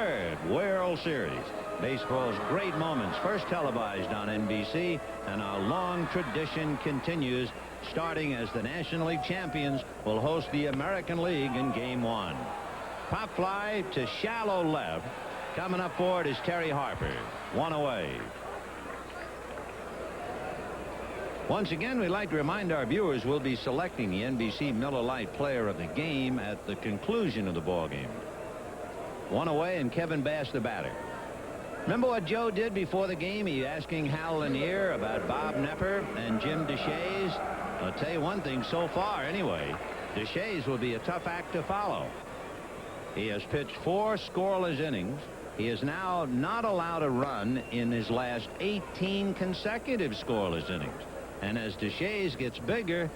third World Series. Baseball's great moments, first televised on NBC, and our long tradition continues, starting as the National League champions will host the American League in Game 1. Pop fly to shallow left. Coming up for it is Terry Harper. One away. Once again, we'd like to remind our viewers we'll be selecting the NBC Miller Lite Player of the Game at the conclusion of the ball game. One away, and Kevin Bass the batter. Remember what Joe did before the game? He asking Hal Lanier about Bob Knepper and Jim Deshaies. I'll tell you one thing, so far anyway, Deshaies will be a tough act to follow. He has pitched 4 scoreless innings. He is now not allowed a run in his last 18 consecutive scoreless innings. And as Deshaies gets bigger,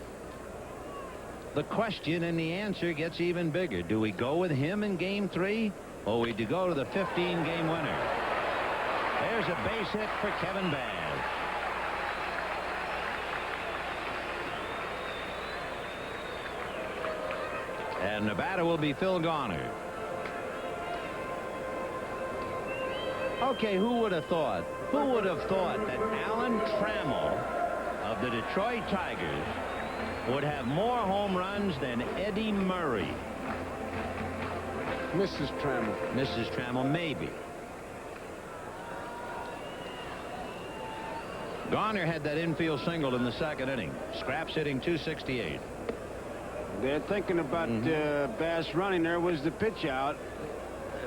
the question and the answer gets even bigger. Do we go with him in Game 3, or we do go to the 15-game winner? There's a base hit for Kevin Bass. And the batter will be Phil Garner. Okay, who would have thought? Who would have thought that Alan Trammell of the Detroit Tigers would have more home runs than Eddie Murray? Mrs. Trammell. Mrs. Trammell, maybe. Garner had that infield single in the second inning. Scraps hitting .268. They're thinking about Bass running. There was the pitch out.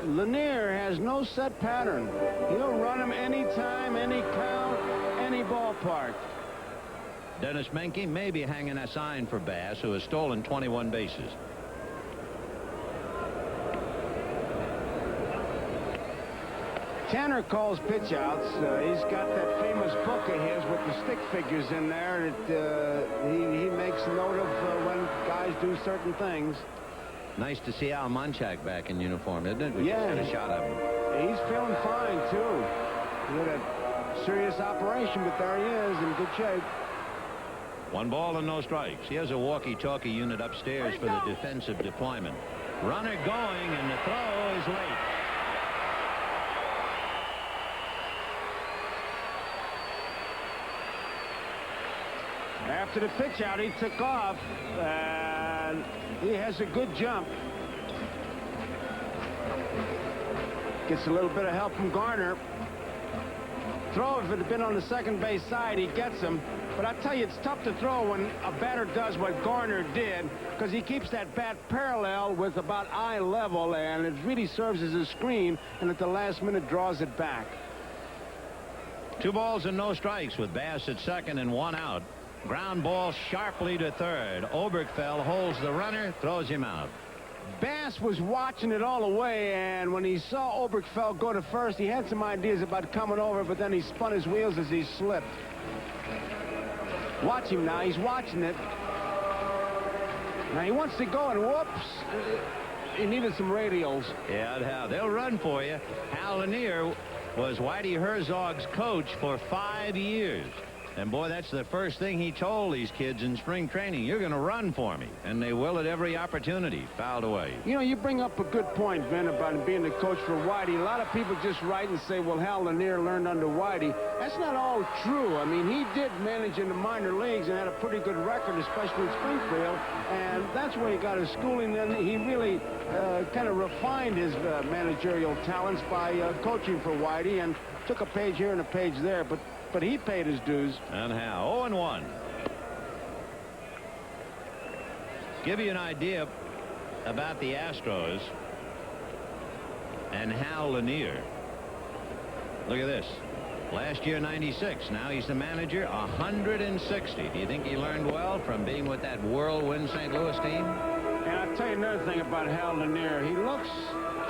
Lanier has no set pattern. He'll run him anytime, any count, any ballpark. Dennis Menke may be hanging a sign for Bass, who has stolen 21 bases. Tanner calls pitch outs. He's got that famous book of his with the stick figures in there. He makes note of when guys do certain things. Nice to see Al Munchak back in uniform, isn't it? We Yeah. just had a shot of him. He's feeling fine, too. He had a serious operation, but there he is in good shape. 1 ball and no strikes. He has a walkie-talkie unit upstairs for the defensive deployment. Runner going, and the throw is late. After the pitch out, he took off, and he has a good jump. Gets a little bit of help from Garner. Throw, if it had been on the second base side, he gets him. But I tell you, it's tough to throw when a batter does what Garner did, because he keeps that bat parallel with about eye level, and it really serves as a screen, and at the last minute draws it back. 2 balls and no strikes with Bass at second and 1 out. Ground ball sharply to third. Oberkfell holds the runner, throws him out. Bass was watching it all the way, and when he saw Oberkfell go to first, he had some ideas about coming over, but then he spun his wheels as he slipped. Watch him now. He's watching it. Now he wants to go, and whoops. He needed some radials. Yeah, they'll run for you. Hal Lanier was Whitey Herzog's coach for 5 years. And, boy, that's the first thing he told these kids in spring training. You're going to run for me. And they will at every opportunity. Fouled away. You know, you bring up a good point, Vin, about being the coach for Whitey. A lot of people just write and say, well, Hal Lanier learned under Whitey. That's not all true. I mean, he did manage in the minor leagues and had a pretty good record, especially in Springfield. And that's where he got his schooling. Then he really kind of refined his managerial talents by coaching for Whitey, and took a page here and a page there. But he paid his dues. And how? 0-1. Give you an idea about the Astros and Hal Lanier. Look at this. Last year, 96. Now he's the manager, 160. Do you think he learned well from being with that whirlwind St. Louis team? And I'll tell you another thing about Hal Lanier. He looks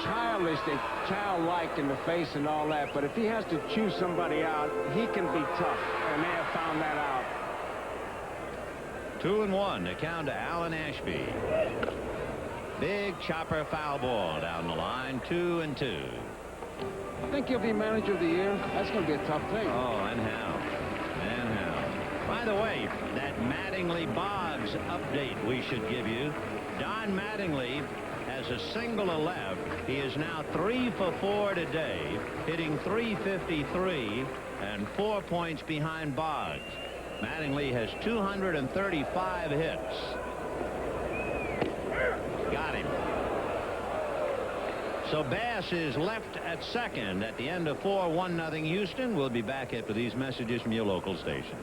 childish, childlike in the face and all that, but if he has to choose somebody out, he can be tough, and they have found that out. 2-1 to count to Alan Ashby. Big chopper foul ball down the line. 2-2. I think he'll be manager of the year. That's going to be a tough thing. Oh, and how? And how? By the way, that Mattingly Boggs update we should give you. Don Mattingly has a single to left. He is now 3 for 4 today, hitting .353 and 4 points behind Boggs. Mattingly has 235 hits. Got him. So Bass is left at second at the end of 4-1-0 Houston. We'll be back after these messages from your local station.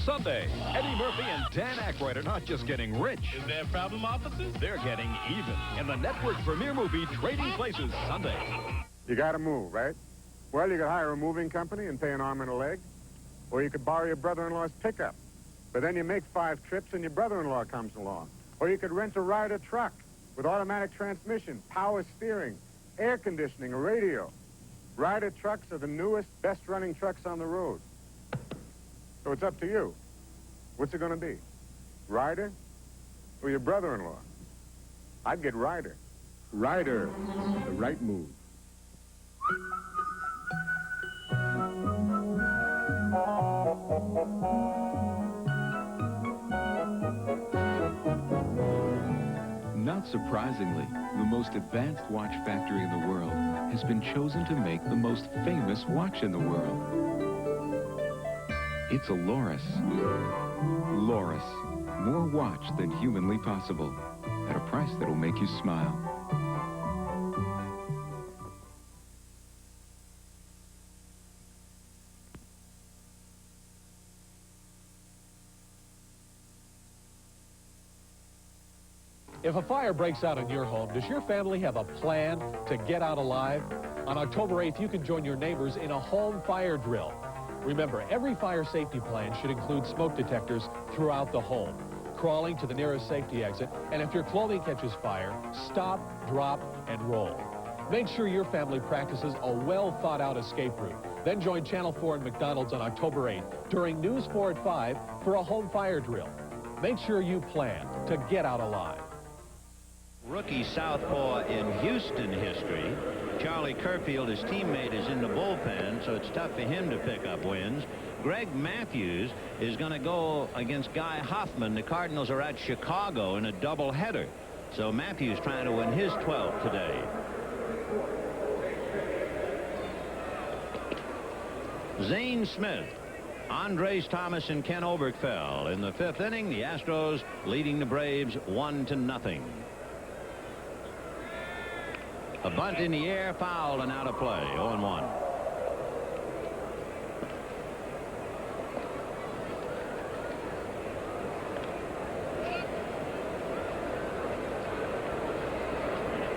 Sunday, Eddie Murphy and Dan Aykroyd are not just getting rich. Is there a problem, officers? They're getting even in the network premiere movie Trading Places Sunday. You got to move, right? Well, you could hire a moving company and pay an arm and a leg. Or you could borrow your brother-in-law's pickup. But then you make 5 trips and your brother-in-law comes along. Or you could rent a Ryder truck with automatic transmission, power steering, air conditioning, a radio. Ryder trucks are the newest, best-running trucks on the road. So it's up to you. What's it going to be? Ryder or your brother-in-law? I'd get Ryder. Ryder, the right move. Not surprisingly, the most advanced watch factory in the world has been chosen to make the most famous watch in the world. It's a Loris. Loris, more watch than humanly possible, at a price that'll make you smile. If a fire breaks out in your home, does your family have a plan to get out alive? On October 8th, you can join your neighbors in a home fire drill. Remember, every fire safety plan should include smoke detectors throughout the home, crawling to the nearest safety exit, and if your clothing catches fire, stop, drop, and roll. Make sure your family practices a well-thought-out escape route. Then join Channel 4 and McDonald's on October 8th during News 4 at 5 for a home fire drill. Make sure you plan to get out alive. Rookie southpaw in Houston history. Charlie Kerfield, his teammate, is in the bullpen, so it's tough for him to pick up wins. Greg Matthews is going to go against Guy Hoffman. The Cardinals are at Chicago in a doubleheader. So Matthews trying to win his 12th today. Zane Smith, Andres Thomas, and Ken Oberkfell. In the 5th inning, the Astros leading the Braves 1-0. A bunt in the air, fouled and out of play. 0-1.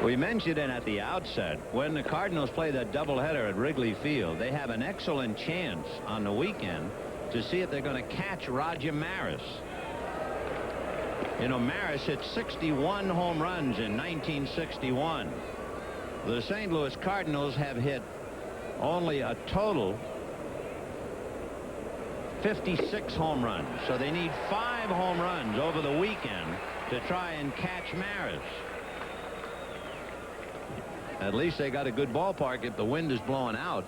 We mentioned it at the outset. When the Cardinals play that doubleheader at Wrigley Field, they have an excellent chance on the weekend to see if they're going to catch Roger Maris. You know, Maris hit 61 home runs in 1961. The St. Louis Cardinals have hit only a total 56 home runs. So they need 5 home runs over the weekend to try and catch Maris. At least they got a good ballpark if the wind is blowing out.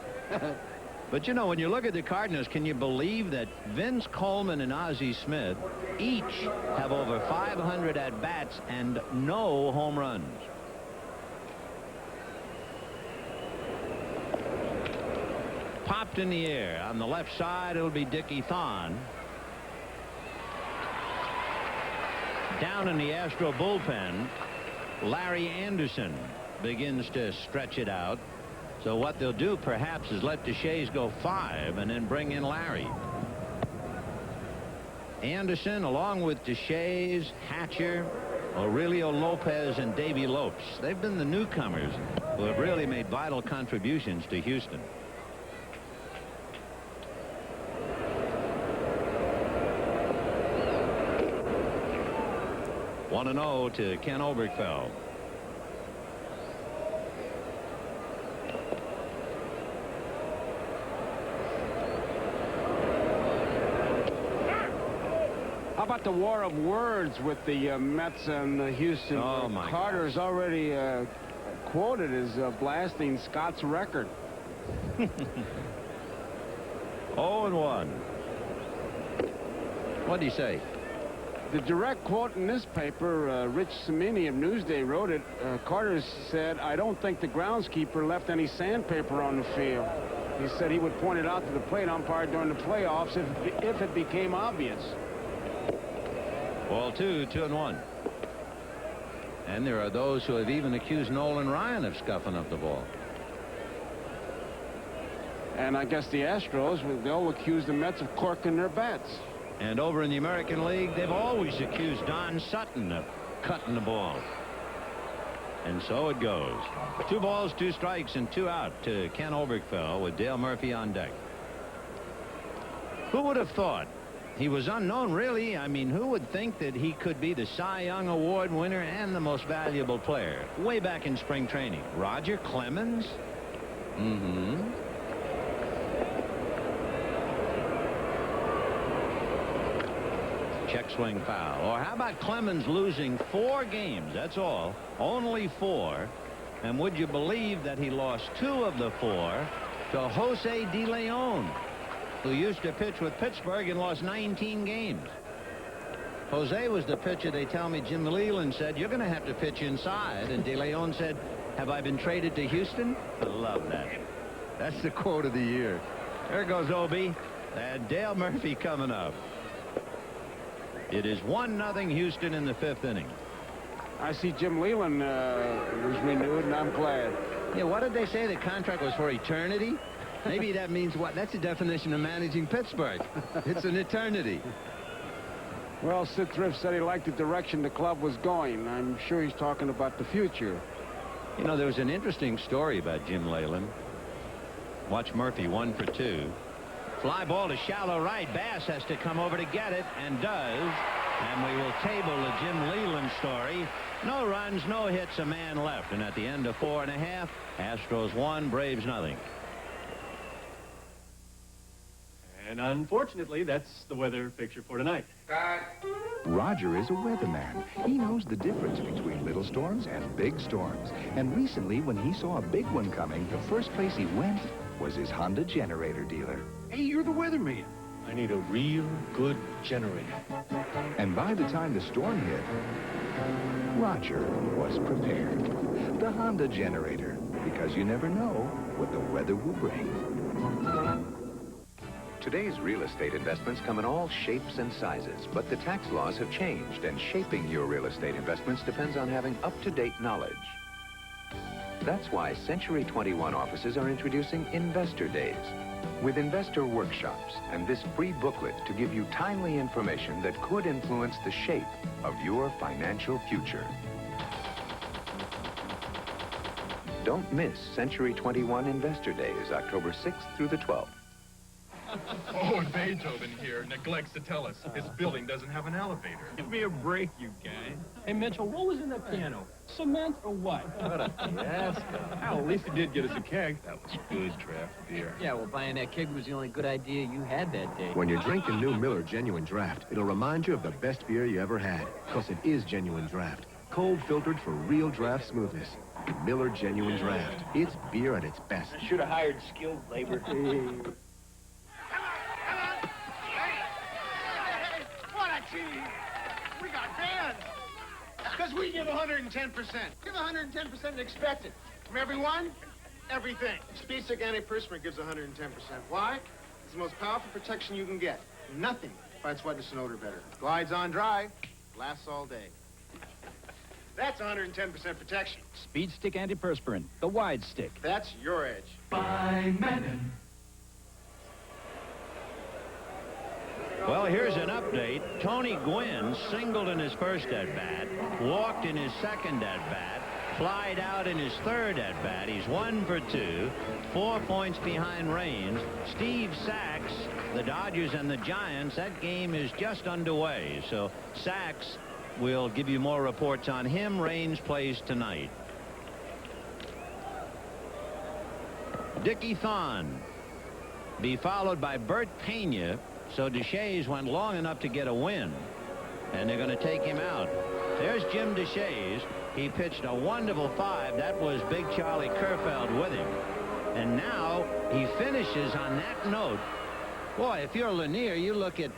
But, you know, when you look at the Cardinals, can you believe that Vince Coleman and Ozzie Smith each have over 500 at-bats and no home runs? Popped in the air. On the left side, it'll be Dickie Thon. Down in the Astro bullpen, Larry Anderson begins to stretch it out. So what they'll do perhaps is let Deshays go 5 and then bring in Larry. Anderson, along with Deshays, Hatcher, Aurelio Lopez, and Davey Lopes. They've been the newcomers who have really made vital contributions to Houston. 1-0 to Ken Oberkfell. How about the war of words with the Mets and Houston? Oh, my Carter's already quoted as blasting Scott's record. 0-1. What'd he say? The direct quote in this paper, Rich Cimini of Newsday wrote it. Carter said, "I don't think the groundskeeper left any sandpaper on the field." He said he would point it out to the plate umpire during the playoffs if it became obvious. Ball 2, 2-1. And there are those who have even accused Nolan Ryan of scuffing up the ball. And I guess the Astros, they'll accuse the Mets of corking their bats. And over in the American League, they've always accused Don Sutton of cutting the ball. And so it goes. 2 balls, 2 strikes, and 2 out to Ken Oberkfell with Dale Murphy on deck. Who would have thought? He was unknown, really. I mean, who would think that he could be the Cy Young Award winner and the most valuable player way back in spring training? Roger Clemens? Check swing foul. Or how about Clemens losing 4 games? That's all. Only 4. And would you believe that he lost 2 of the 4 to Jose De Leon, who used to pitch with Pittsburgh and lost 19 games. Jose was the pitcher, they tell me, Jim Leland said, "You're going to have to pitch inside." And De Leon said, "Have I been traded to Houston?" I love that. That's the quote of the year. There goes Obie. And Dale Murphy coming up. It is 1-0 Houston in the 5th inning. I see Jim Leland was renewed, and I'm glad. Yeah, what did they say? The contract was for eternity? Maybe that means what? That's the definition of managing Pittsburgh. It's an eternity. Well, Sid Thrift said he liked the direction the club was going. I'm sure he's talking about the future. You know, there was an interesting story about Jim Leyland. Watch Murphy, 1 for 2. Fly ball to shallow right. Bass has to come over to get it, and does. And we will table the Jim Leyland story. No runs, no hits, a man left. And at the end of 4 1/2, Astros 1, Braves 0. And unfortunately, that's the weather picture for tonight. Roger is a weatherman. He knows the difference between little storms and big storms. And recently, when he saw a big one coming, the first place he went was his Honda generator dealer. Hey, you're the weatherman. I need a real good generator. And by the time the storm hit, Roger was prepared. The Honda generator, because you never know what the weather will bring. Today's real estate investments come in all shapes and sizes, but the tax laws have changed, and shaping your real estate investments depends on having up-to-date knowledge. That's why Century 21 offices are introducing Investor Days, with investor workshops and this free booklet to give you timely information that could influence the shape of your financial future. Don't miss Century 21 Investor Days, October 6th through the 12th. Oh, and Beethoven here neglects to tell us his building doesn't have an elevator. Give me a break, you guys. Hey, Mitchell, what was in that piano? Cement or what? What a fiasco. Well, at least he did get us a keg. That was good draft beer. Yeah, well, buying that keg was the only good idea you had that day. When you're drinking new Miller Genuine Draft, it'll remind you of the best beer you ever had. Because it is Genuine Draft. Cold filtered for real draft smoothness. Miller Genuine Draft. It's beer at its best. I should have hired skilled labor. We got fans. Because we give 110%. Give 110% and expect it. From everyone, everything. Speedstick antiperspirant gives 110%. Why? It's the most powerful protection you can get. Nothing fights wetness and odor better. Glides on dry, lasts all day. That's 110% protection. Speedstick antiperspirant, the wide stick. That's your edge. By Menon. Well, here's an update. Tony Gwynn singled in his first at-bat, walked in his second at-bat, flied out in his third at-bat. He's 1 for 2, 4 points behind Raines. Steve Sachs, the Dodgers and the Giants, that game is just underway. So Sachs will give you more reports on him. Raines plays tonight. Dickie Thon be followed by Bert Pena. So Deshaies went long enough to get a win, and they're going to take him out. There's Jim Deshaies. He pitched a wonderful 5. That was Big Charlie Kerfeld with him. And now he finishes on that note. Boy, if you're Lanier, you look at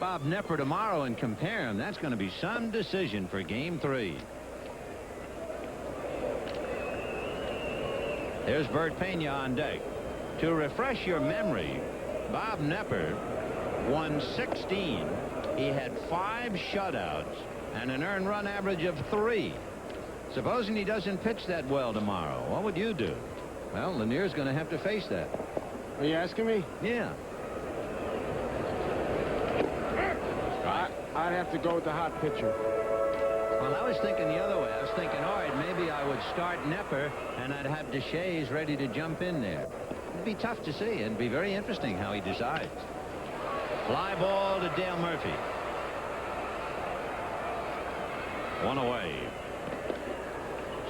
Bob Nepper tomorrow and compare him. That's going to be some decision for Game 3. Here's Bert Pena on deck. To refresh your memory, Bob Nepper won 16. He had 5 shutouts and an earned run average of 3. Supposing he doesn't pitch that well tomorrow, what would you do? Well, Lanier's going to have to face that. Are you asking me? Yeah. I'd have to go with the hot pitcher. Well, I was thinking the other way. I was thinking, all right, maybe I would start Nepper, and I'd have Deshays ready to jump in there. It'd be tough to see. It'd be very interesting how he decides. Fly ball to Dale Murphy. 1 away.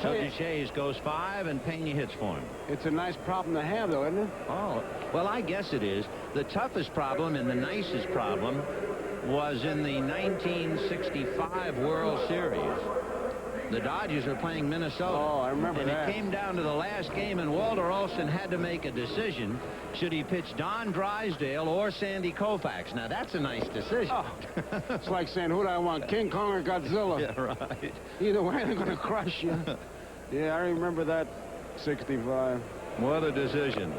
So Deshays goes 5, and Pena hits for him. It's a nice problem to have, though, isn't it? Oh, well, I guess it is. The toughest problem and the nicest problem was in the 1965 World Series. The Dodgers were playing Minnesota. Oh, I remember that. And it came down to the last game, and Walter Olson had to make a decision. Should he pitch Don Drysdale or Sandy Koufax? Now, that's a nice decision. Oh, it's like saying, who do I want, King Kong or Godzilla? Yeah, right. Either way, they're going to crush you. Yeah, I remember that 65. What a decision.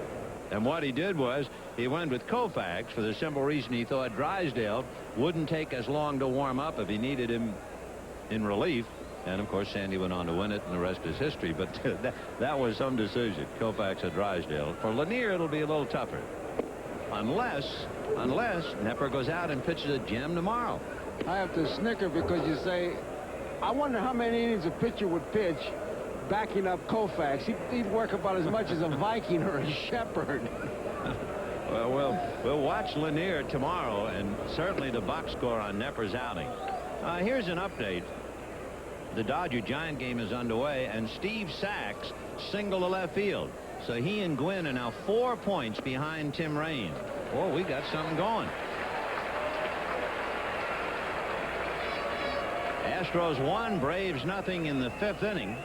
And what he did was he went with Koufax for the simple reason he thought Drysdale wouldn't take as long to warm up if he needed him in relief. And, of course, Sandy went on to win it, and the rest is history. But that was some decision, Koufax or Drysdale. For Lanier, it'll be a little tougher. Unless Nepper goes out and pitches a gem tomorrow. I have to snicker because you say, I wonder how many innings a pitcher would pitch backing up Koufax. He'd work about as much as a Viking or a Shepherd. Well, we'll watch Lanier tomorrow, and certainly the box score on Nepper's outing. Here's an update. The Dodger-Giant game is underway, and Steve Sachs singled to left field. So he and Gwynn are now 4 points behind Tim Raine. Oh, we got something going. Astros 1, Braves nothing in the 5th inning.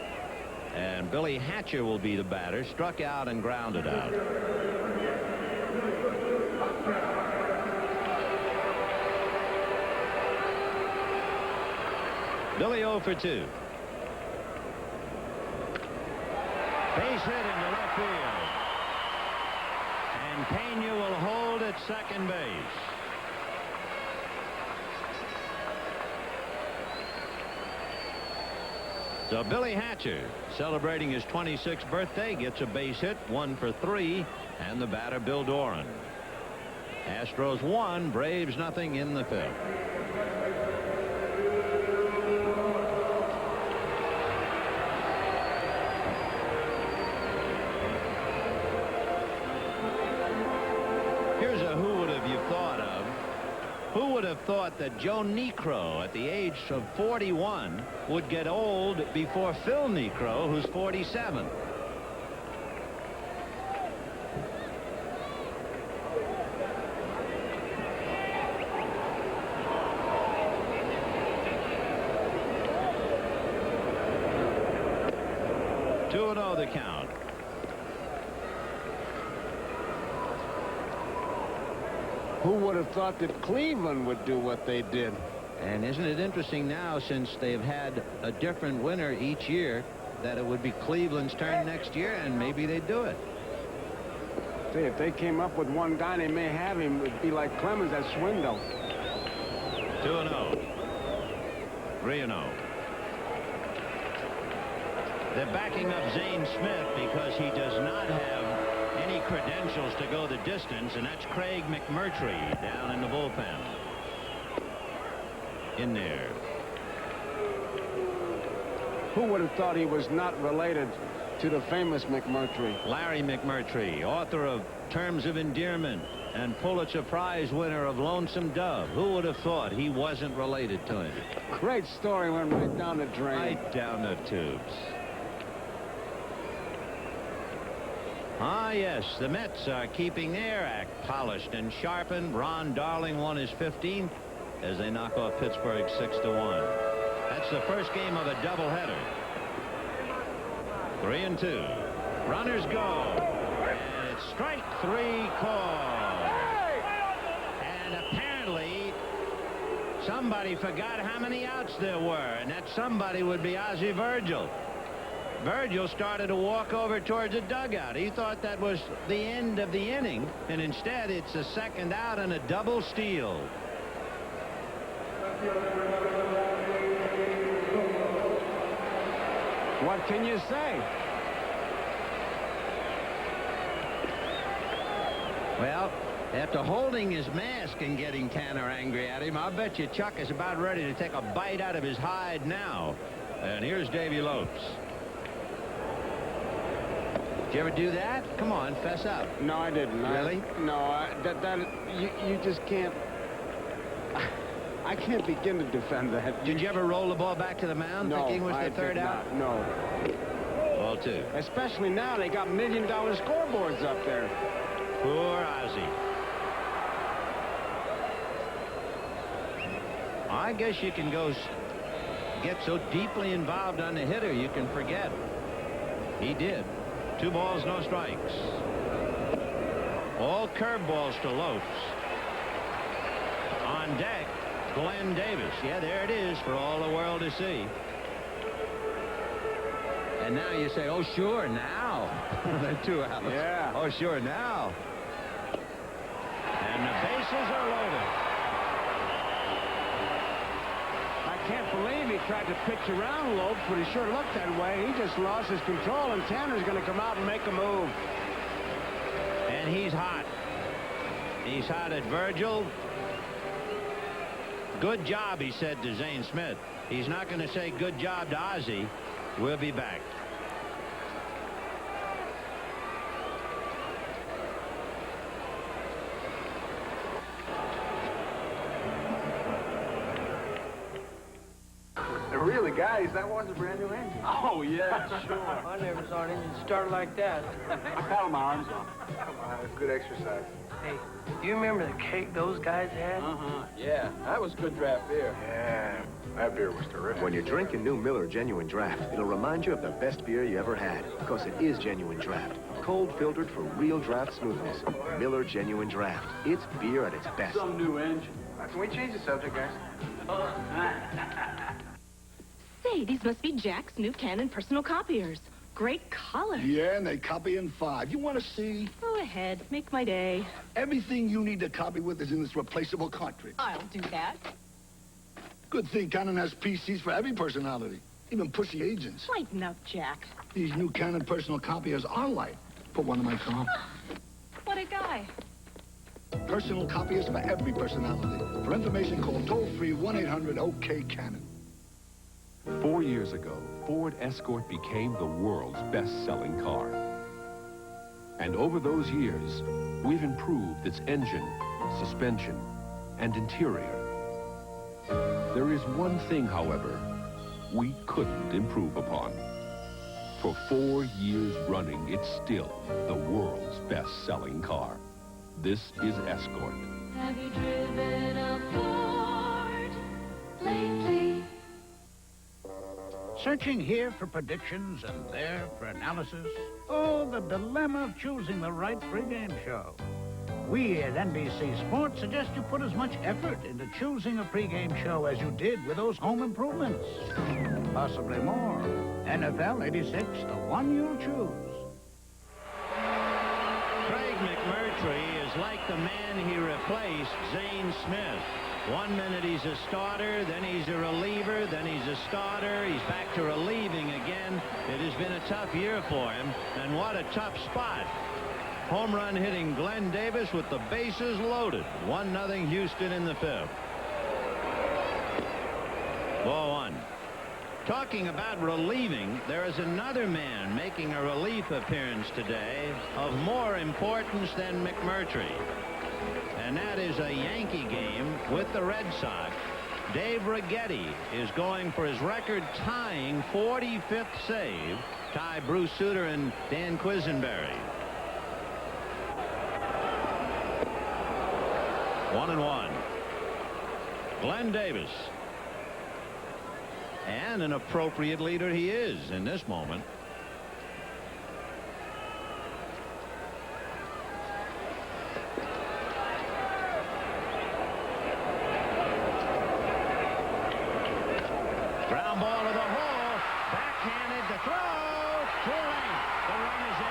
And Billy Hatcher will be the batter, struck out and grounded out. Billy 0 for 2. Base hit into left field. And Pena will hold at second base. So Billy Hatcher, celebrating his 26th birthday, gets a base hit, 1 for 3, and the batter Bill Doran. Astros 1, Braves nothing in the 5th. Here's a who would have you thought of. Who would have thought that Joe Niekro, at the age of 41, would get old before Phil Niekro, who's 47? Two and 0 the count. Who would have thought that Cleveland would do what they did? And isn't it interesting now, since they've had a different winner each year, that it would be Cleveland's turn next year, and maybe they'd do it. See, if they came up with one guy, they may have him. It'd be like Clemens at Swindle. 2 and 0. 3 and 0. They're backing up Zane Smith because he does not have any credentials to go the distance, and that's Craig McMurtry down in the bullpen. In there. Who would have thought he was not related to the famous McMurtry? Larry McMurtry, author of Terms of Endearment and Pulitzer Prize winner of Lonesome Dove. Who would have thought he wasn't related to him? Great story, went right down the drain. Right down the tubes. Ah, yes, the Mets are keeping their act polished and sharpened. Ron Darling won his 15th as they knock off Pittsburgh 6-1. That's the first game of a doubleheader. 3 and 2. Runners go. And it's strike 3 call. And apparently Somebody forgot how many outs there were, and that somebody would be Ozzie Virgil. Virgil started to walk over towards the dugout. He thought that was the end of the inning, and instead it's a second out and a double steal. What can you say? Well, after holding his mask and getting Tanner angry at him, I'll bet you Chuck is about ready to take a bite out of his hide now. And here's Davy Lopes. Did you ever do that? Come on, fess up. No, I didn't. Really? You just can't. I can't begin to defend that. Did you ever roll the ball back to the mound thinking it was the third out? No. Ball two. Especially now, they got $1 million scoreboards up there. Poor Ozzie. I guess you can get so deeply involved on the hitter you can forget. He did. 2 balls, no strikes. All curveballs to Lopes. On deck, Glenn Davis. Yeah, there it is for all the world to see. And now you say, oh, sure, now. They're 2 outs. Yeah. Oh, sure, now. And the bases are loaded. I can't believe he tried to pitch around Lopes, but he sure looked that way. He just lost his control, and Tanner's going to come out and make a move. And he's hot. He's hot at Virgil. Good job, he said to Zane Smith. He's not going to say good job to Ozzie. We'll be back. Really, guys, that was a brand new engine. Oh, yeah, sure. I never saw an engine start like that. I paddled my arms on. It's good exercise. Hey, do you remember the cake those guys had? Yeah, that was good draft beer. Yeah, that beer was terrific. When you're drinking new Miller Genuine Draft, it'll remind you of the best beer you ever had, because it is Genuine Draft. Cold filtered for real draft smoothness. Miller Genuine Draft. It's beer at its best. Some new engine. Can we change the subject, guys? Say, these must be Jack's new Canon personal copiers. Great color. Yeah, and they copy in 5. You want to see? Go ahead. Make my day. Everything you need to copy with is in this replaceable cartridge. I'll do that. Good thing Canon has PCs for every personality, even pussy agents. Lighten up, Jack. These new Canon personal copiers are light. Put one in my car. What a guy. Personal copiers for every personality. For information, call toll-free 1-800-OK-CANON. 4 years ago, Ford Escort became the world's best-selling car. And over those years, we've improved its engine, suspension, and interior. There is one thing, however, we couldn't improve upon. For 4 years running, it's still the world's best-selling car. This is Escort. Have you driven a Ford lately? Searching here for predictions and there for analysis? Oh, the dilemma of choosing the right pregame show. We at NBC Sports suggest you put as much effort into choosing a pregame show as you did with those home improvements. Possibly more. NFL 86, the one you'll choose. Craig McMurtry is like the man he replaced, Zane Smith. 1 minute he's a starter, then he's a reliever, then he's a starter, he's back to relieving again. It has been a tough year for him, and what a tough spot. Home run hitting Glenn Davis with the bases loaded. 1-0 Houston in the 5th. Ball 1. Talking about relieving, there is another man making a relief appearance today of more importance than McMurtry. And that is a Yankee game with the Red Sox. Dave Righetti is going for his record-tying 45th save. Tie Bruce Sutter and Dan Quisenberry. 1-1. Glenn Davis. And an appropriate leader he is in this moment. Too late. The run is in.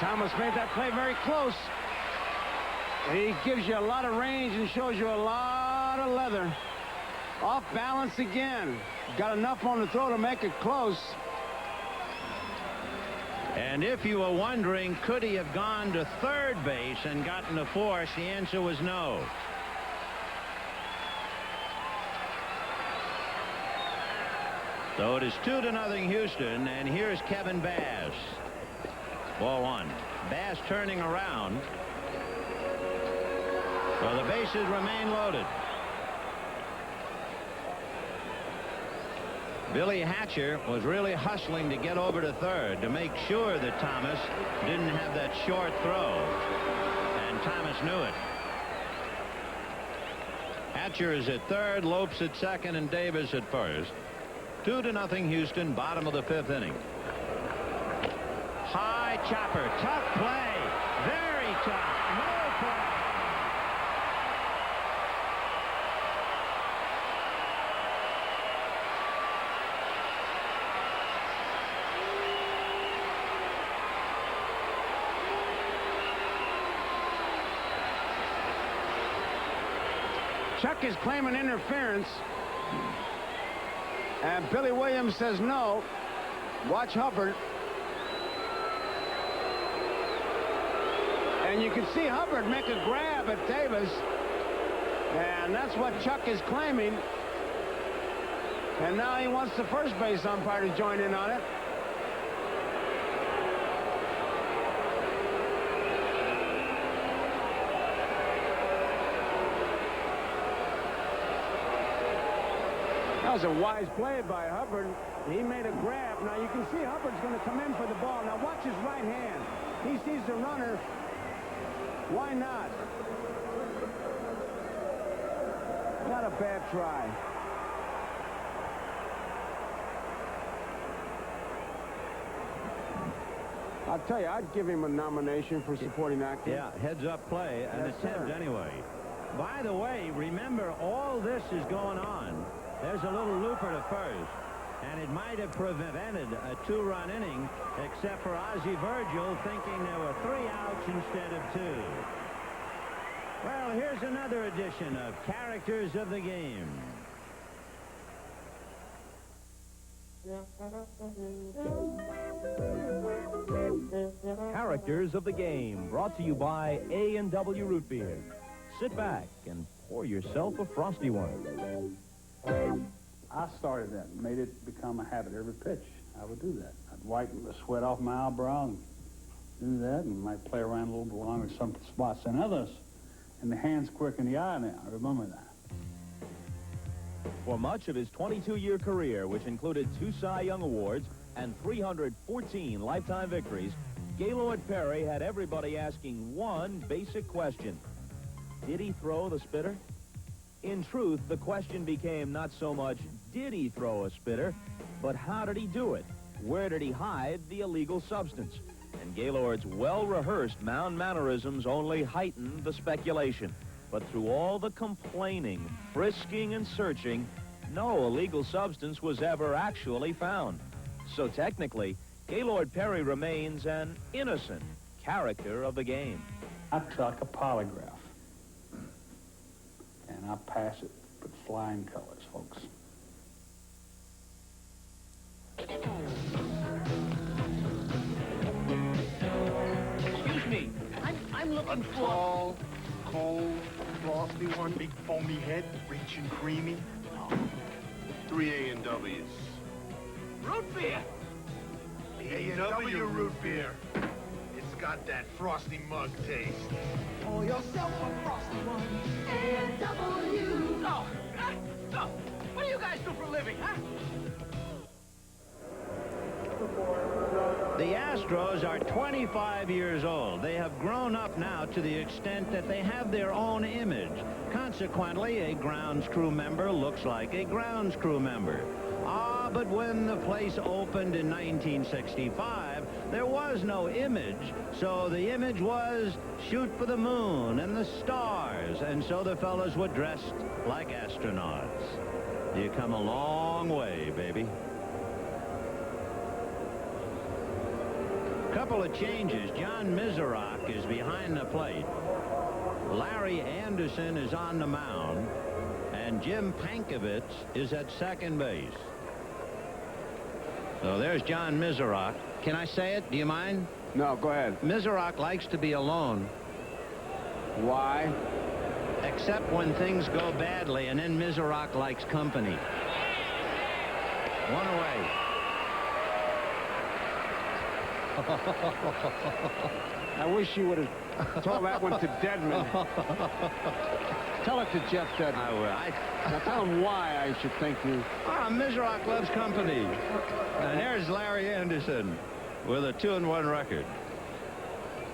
Thomas made that play very close. He gives you a lot of range and shows you a lot of leather. Off balance again. Got enough on the throw to make it close. And if you were wondering, could he have gone to third base and gotten to fourth, the answer was no. So it is 2-0 Houston, and here's Kevin Bass. Ball one. Bass turning around. So the bases remain loaded. Billy Hatcher was really hustling to get over to third to make sure that Thomas didn't have that short throw. And Thomas knew it. Hatcher is at third, Lopes at second, and Davis at first. 2-0 Houston, bottom of the fifth inning. High chopper, tough play, very tough, no play. Chuck is claiming interference. And Billy Williams says no. Watch Hubbard. And you can see Hubbard make a grab at Davis. And that's what Chuck is claiming. And now he wants the first base umpire to join in on it. That was a wise play by Hubbard. He made a grab. Now you can see Hubbard's going to come in for the ball. Now watch his right hand. He sees the runner. Why not? Not a bad try. I'll tell you, I'd give him a nomination for supporting actor. Yeah, heads-up play, an attempt anyway. By the way, remember, all this is going on. There's a little looper to first, and it might have prevented a two-run inning, except for Ozzie Virgil thinking there were 3 outs instead of 2. Well, here's another edition of Characters of the Game. Characters of the Game, brought to you by A&W Root Beer. Sit back and pour yourself a frosty one. I started that and made it become a habit. Every pitch, I would do that. I'd wipe the sweat off my eyebrow and do that, and might play around a little bit longer some spots than others. And the hand's quick in the eye now. Remember that. For much of his 22-year career, which included 2 Cy Young Awards and 314 lifetime victories, Gaylord Perry had everybody asking one basic question. Did he throw the spitter? In truth, the question became not so much, did he throw a spitter, but how did he do it? Where did he hide the illegal substance? And Gaylord's well-rehearsed mound mannerisms only heightened the speculation. But through all the complaining, frisking, and searching, no illegal substance was ever actually found. So technically, Gaylord Perry remains an innocent character of the game. I took a polygraph, and I pass it with flying colors, folks. Excuse me. I'm looking for... Tall, cold, frosty one, big foamy head, rich and creamy. 3 A&Ws. Root beer. A&W root beer. It's got that frosty mug taste. Pour yourself a frosty one. A&W. Oh, oh, what do you guys do for a living, huh? The Astros are 25 years old. They have grown up now to the extent that they have their own image. Consequently, a grounds crew member looks like a grounds crew member. But when the place opened in 1965, There was no image, so the image was shoot for the moon and the stars, and so the fellas were dressed like astronauts. You come a long way, baby. Couple of changes. John Miserock is behind the plate. Larry Anderson is on the mound, and Jim Pankovitz is at second base. So there's John Miserock. Can I say it? Do you mind? No, go ahead. Miserock likes to be alone. Why? Except when things go badly, and then Miserock likes company. One away. I wish you would have told that one to Deadman. Tell it to Jeff Deadman. I will. Now tell him why I should think you. Miserock loves company. And there's Larry Anderson with a 2-1 record.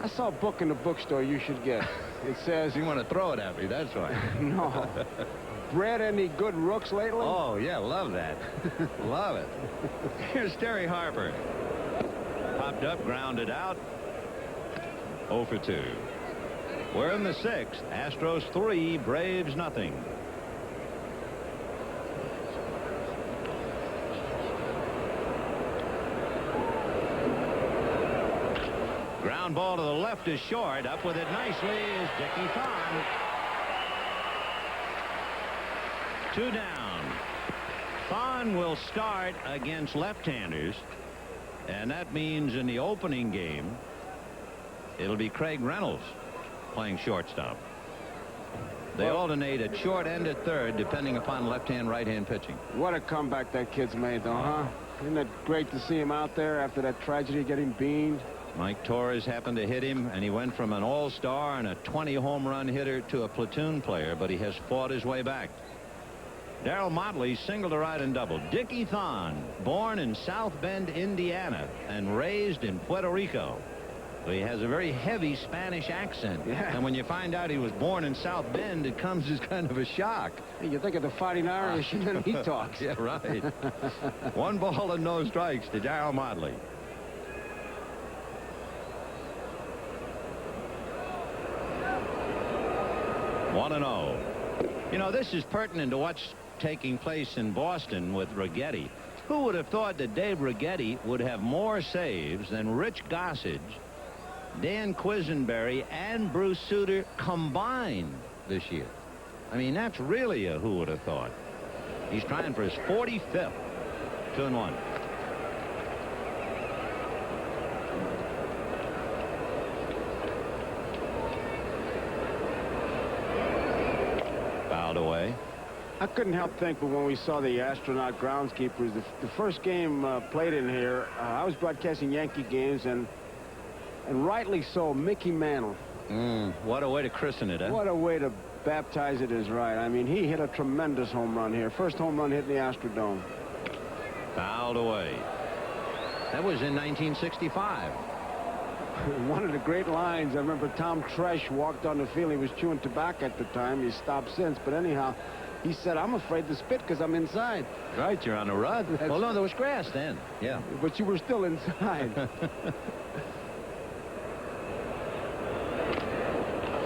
I saw a book in the bookstore you should get. It says... You want to throw it at me, that's why. No. Bred any good rooks lately? Oh, yeah, love that. Love it. Here's Terry Harper. Popped up, grounded out. 0 for 2. We're in the 6th. Astros 3, Braves nothing. Ground ball to the left is short. Up with it nicely is Dickie Thon. 2 down. Thon will start against left-handers, and that means in the opening game it'll be Craig Reynolds playing shortstop. They alternate at short and at third depending upon left-hand, right-hand pitching. What a comeback that kid's made, though, huh? Isn't it great to see him out there after that tragedy getting beamed? Mike Torres happened to hit him, and he went from an all-star and a 20-home-run hitter to a platoon player, but he has fought his way back. Darryl Motley singled to right and doubled. Dickie Thon, born in South Bend, Indiana, and raised in Puerto Rico. So he has a very heavy Spanish accent. Yeah. And when you find out he was born in South Bend, it comes as kind of a shock. Hey, you think of the Fighting Irish, and then he talks. Yeah, right. 1 ball and no strikes to Darryl Motley. One and 0. You know, this is pertinent to what's taking place in Boston with Righetti. Who would have thought that Dave Righetti would have more saves than Rich Gossage, Dan Quisenberry, and Bruce Sutter combined this year? I mean, that's really a who would have thought. He's trying for his 45th. 2-1. Fouled away. I couldn't help think, but when we saw the astronaut groundskeepers, the first game played in here, I was broadcasting Yankee games, and rightly so, Mickey Mantle. What a way to christen it, huh? What a way to baptize it is right. I mean, he hit a tremendous home run here. First home run hit in the Astrodome. Fouled away. That was in 1965. One of the great lines, I remember Tom Tresh walked on the field. He was chewing tobacco at the time. He's stopped since. But anyhow, he said, I'm afraid to spit because I'm inside. Right, you're on a run. Well, no, there was grass then. Yeah. But you were still inside.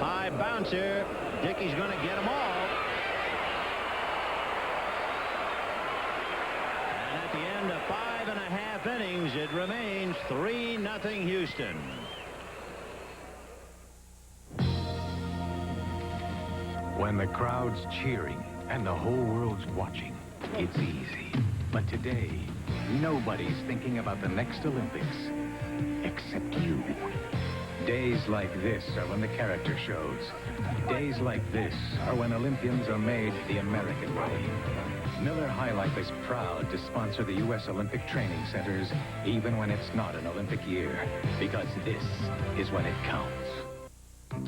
High bouncer. Dickey's going to get them all. And at the end of 5.5 innings, it remains 3-0 Houston. When the crowd's cheering and the whole world's watching, it's easy. But today, nobody's thinking about the next Olympics, except you. Days like this are when the character shows. Days like this are when Olympians are made the American way. Miller High Life is proud to sponsor the U.S. Olympic Training Centers, even when it's not an Olympic year, because this is when it counts.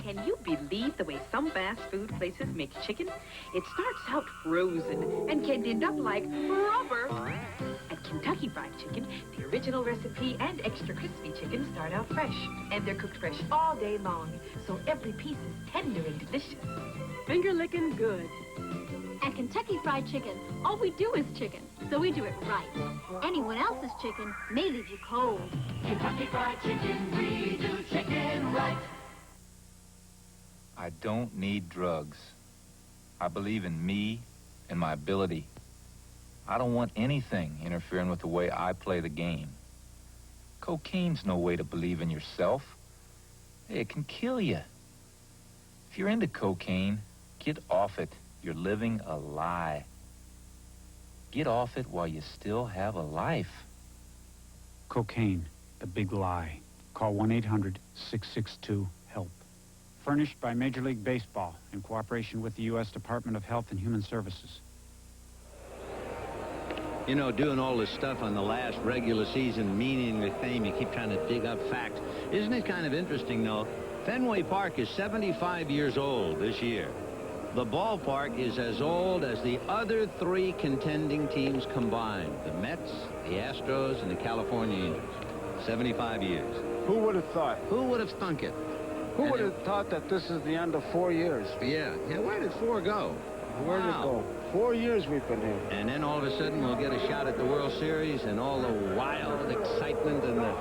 Can you believe the way some fast food places make chicken? It starts out frozen and can end up like rubber. At Kentucky Fried Chicken, they're original recipe and extra crispy chicken start out fresh. And they're cooked fresh all day long, so every piece is tender and delicious. Finger-licking good. At Kentucky Fried Chicken, all we do is chicken, so we do it right. Anyone else's chicken may leave you cold. Kentucky Fried Chicken, we do chicken right. I don't need drugs. I believe in me and my ability. I don't want anything interfering with the way I play the game. Cocaine's no way to believe in yourself. Hey, it can kill you. If you're into cocaine, get off it. You're living a lie. Get off it while you still have a life. Cocaine, the big lie. Call 1-800-662-HELP. Furnished by Major League Baseball in cooperation with the U.S. Department of Health and Human Services. You know, doing all this stuff on the last regular season, meaningless thing, you keep trying to dig up facts. Isn't it kind of interesting, though? Fenway Park is 75 years old this year. The ballpark is as old as the other three contending teams combined. The Mets, the Astros, and the California Angels. 75 years. Who would have thought? Who would have thunk it? Who would have thought that this is the end of 4 years? Yeah, where did 4 go? Where did it go? 4 years we've been here. And then all of a sudden we'll get a shot at the World Series and all the wild excitement and the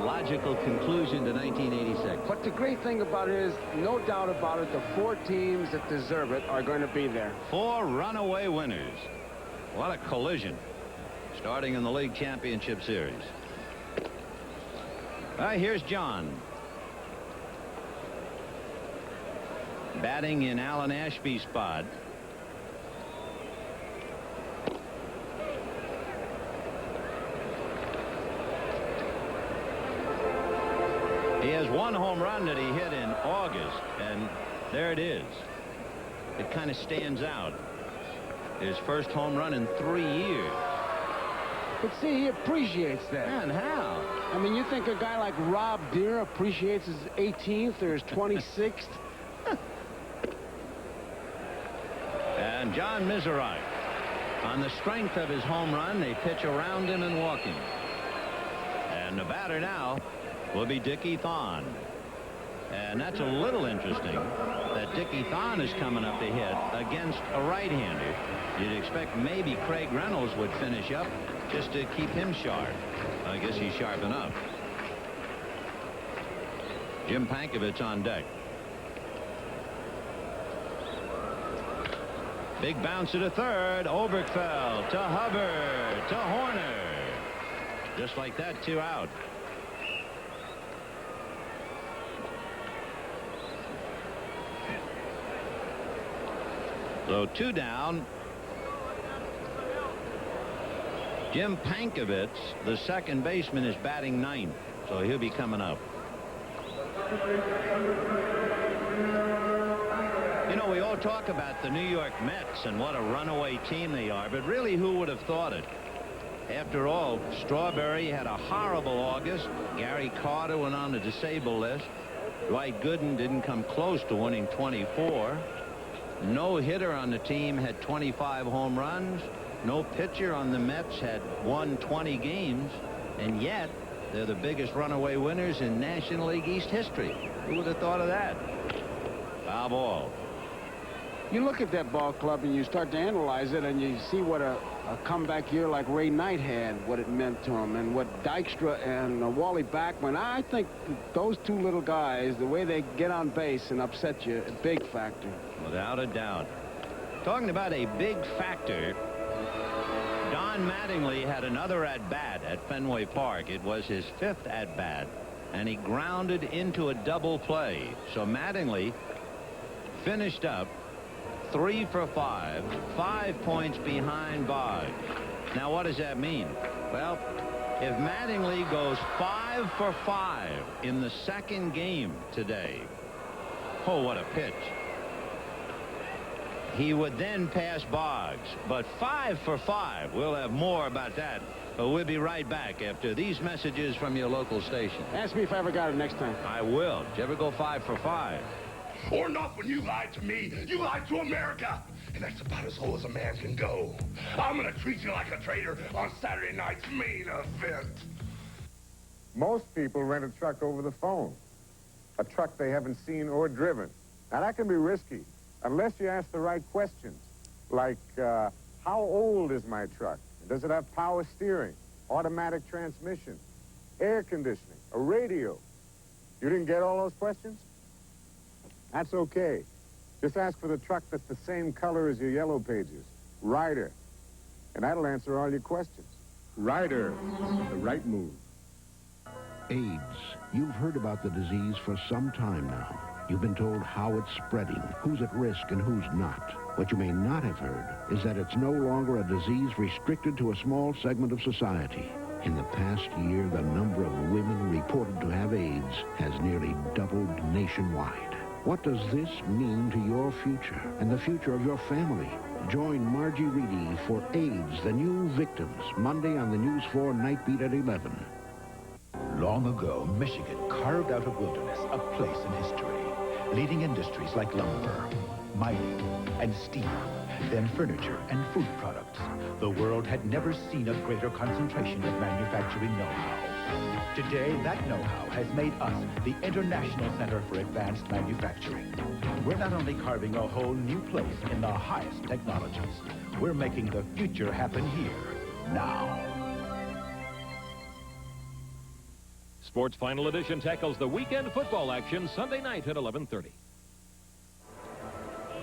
logical conclusion to 1986. But the great thing about it is, no doubt about it, the 4 teams that deserve it are going to be there. 4 runaway winners. What a collision. Starting in the League Championship Series. All right, here's John. Batting in Alan Ashby's spot. He has 1 home run that he hit in August, and there it is. It kind of stands out. His first home run in 3 years. But see, he appreciates that. And how? I mean, you think a guy like Rob Deere appreciates his 18th or his 26th? And John Misery, on the strength of his home run, they pitch around him and walk him. And the batter now will be Dickie Thon. And that's a little interesting that Dickie Thon is coming up to hit against a right-hander. You'd expect maybe Craig Reynolds would finish up just to keep him sharp. I guess he's sharp enough. Jim Pankovich on deck. Big bounce to the third. Oberkfell to Hubbard to Horner. Just like that, 2 out. So 2 down. Jim Pankovich, the second baseman, is batting 9th, so he'll be coming up. You know, we all talk about the New York Mets and what a runaway team they are, but really, who would have thought it? After all, Strawberry had a horrible August. Gary Carter went on the disabled list. Dwight Gooden didn't come close to winning 24. No hitter on the team had 25 home runs. No pitcher on the Mets had won 20 games. And yet, they're the biggest runaway winners in National League East history. Who would have thought of that? Foul ball. You look at that ball club and you start to analyze it, and you see what a comeback year like Ray Knight had, what it meant to him, and what Dykstra and Wally Backman. I think those 2 little guys, the way they get on base and upset you, a big factor. Without a doubt. Talking about a big factor, Don Mattingly had another at-bat at Fenway Park. It was his 5th at-bat, and he grounded into a double play. So Mattingly finished up 3 for 5, 5 points behind Boggs. Now, what does that mean? Well, if Mattingly goes 5 for 5 in the second game today, oh, what a pitch. He would then pass Boggs, but 5 for 5. We'll have more about that, but we'll be right back after these messages from your local station. Ask me if I ever got it next time. I will. Did you ever go 5 for 5? Or not when you lied to me. You lied to America. And that's about as low as a man can go. I'm going to treat you like a traitor on Saturday night's main event. Most people rent a truck over the phone, a truck they haven't seen or driven. Now, that can be risky, unless you ask the right questions, like, how old is my truck? Does it have power steering, automatic transmission, air conditioning, a radio? You didn't get all those questions? That's okay. Just ask for the truck that's the same color as your yellow pages, Ryder, and that'll answer all your questions. Ryder, the right move. AIDS. You've heard about the disease for some time now. You've been told how it's spreading, who's at risk and who's not. What you may not have heard is that it's no longer a disease restricted to a small segment of society. In the past year, the number of women reported to have AIDS has nearly doubled nationwide. What does this mean to your future and the future of your family? Join Margie Reedy for AIDS, the New Victims, Monday on the News 4 Night Beat at 11. Long ago, Michigan carved out of wilderness a place in history, leading industries like lumber, mining, and steel, then furniture and food products. The world had never seen a greater concentration of manufacturing know-how. Today, that know-how has made us the International Center for Advanced Manufacturing. We're not only carving a whole new place in the highest technologies, we're making the future happen here, now. Sports Final Edition tackles the weekend football action Sunday night at 11:30.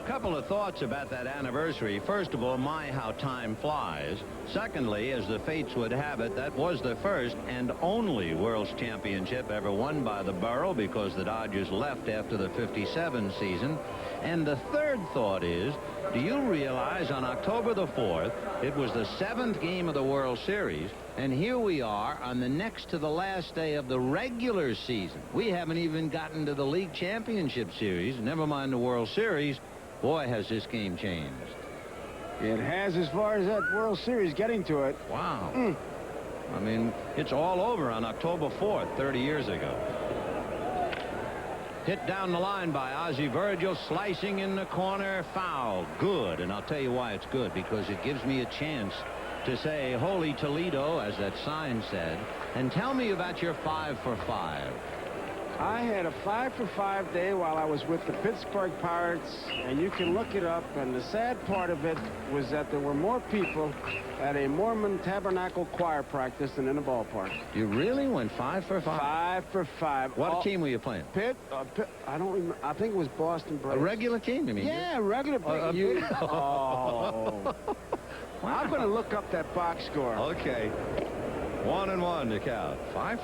Couple of thoughts about that anniversary. First of all, my, how time flies. Secondly, as the fates would have it, that was the first and only World's Championship ever won by the Borough, because the Dodgers left after the '57 season. And the third thought is, do you realize on October the 4th, it was the 7th game of the World Series, and here we are on the next to the last day of the regular season. We haven't even gotten to the League Championship Series, never mind the World Series. Boy, has this game changed. It has, as far as that World Series getting to it. Wow. I mean, it's all over on October 4th, 30 years ago. Hit down the line by Ozzie Virgil, slicing in the corner, foul. Good, and I'll tell you why it's good, because it gives me a chance to say, Holy Toledo, as that sign said, and tell me about your 5 for 5. I had a 5 for 5 day while I was with the Pittsburgh Pirates, and you can look it up, and the sad part of it was that there were more people at a Mormon Tabernacle choir practice than in a ballpark. You really went 5 for 5? 5 for 5. What team were you playing? Pitt, I don't remember. I think it was Boston Braves. A regular team, you mean? Yeah, regular. Oh. I'm going to look up that box score. Okay. 1-1 to count. 5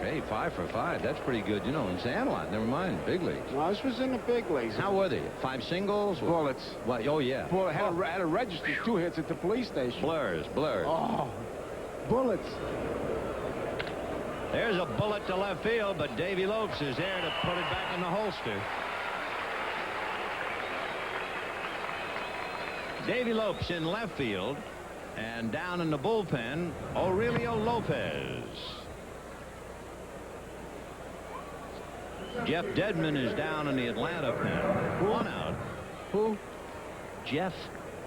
for 5. That's pretty good. You know, in Sandlot, never mind, big leagues. No, this was in the big leagues. How were they? 5 singles? Bullets. What? Oh, yeah. Bullet had a register 2 hits at the police station. Blurs. Oh, bullets. There's a bullet to left field, but Davy Lopes is there to put it back in the holster. Davy Lopes in left field. And down in the bullpen, Aurelio Lopez. Jeff Dedman is down in the Atlanta pen. 1 out. Who? Jeff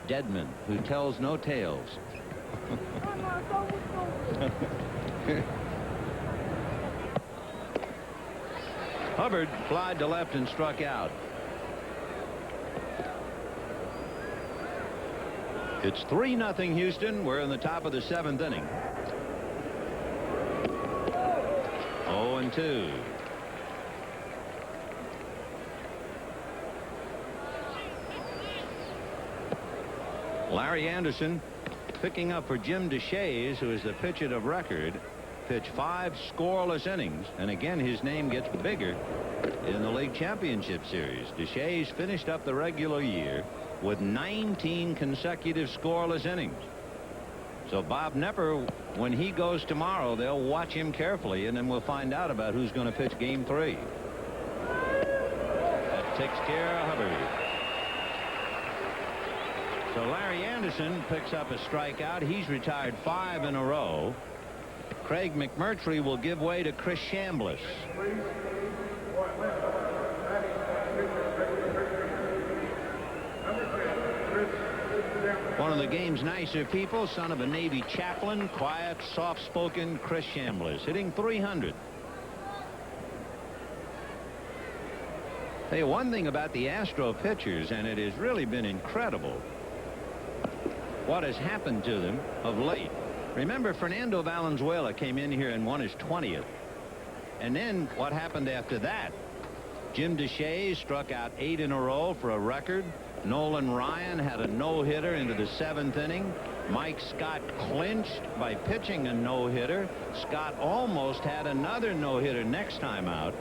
Dedman, who tells no tales. Hubbard flied to left and struck out. It's 3-0 Houston. We're in the top of the 7th inning. 0-2. Larry Anderson picking up for Jim DeShays, who is the pitcher of record, pitched 5 scoreless innings, and again his name gets bigger in the League Championship Series. DeShays finished up the regular year with 19 consecutive scoreless innings. So Bob Nepper, when he goes tomorrow, they'll watch him carefully, and then we'll find out about who's going to pitch Game 3. That takes care of Hubbard. So Larry Anderson picks up a strikeout. He's retired 5 in a row. Craig McMurtry will give way to Chris Chambliss. One of the game's nicer people, son of a Navy chaplain, quiet, soft-spoken Chris Chambliss, hitting .300. Hey, one thing about the Astro pitchers, and it has really been incredible what has happened to them of late. Remember, Fernando Valenzuela came in here and won his 20th. And then what happened after that? Jim Deshaies struck out 8 in a row for a record. Nolan Ryan had a no-hitter into the 7th inning. Mike Scott clinched by pitching a no-hitter. Scott almost had another no-hitter next time out.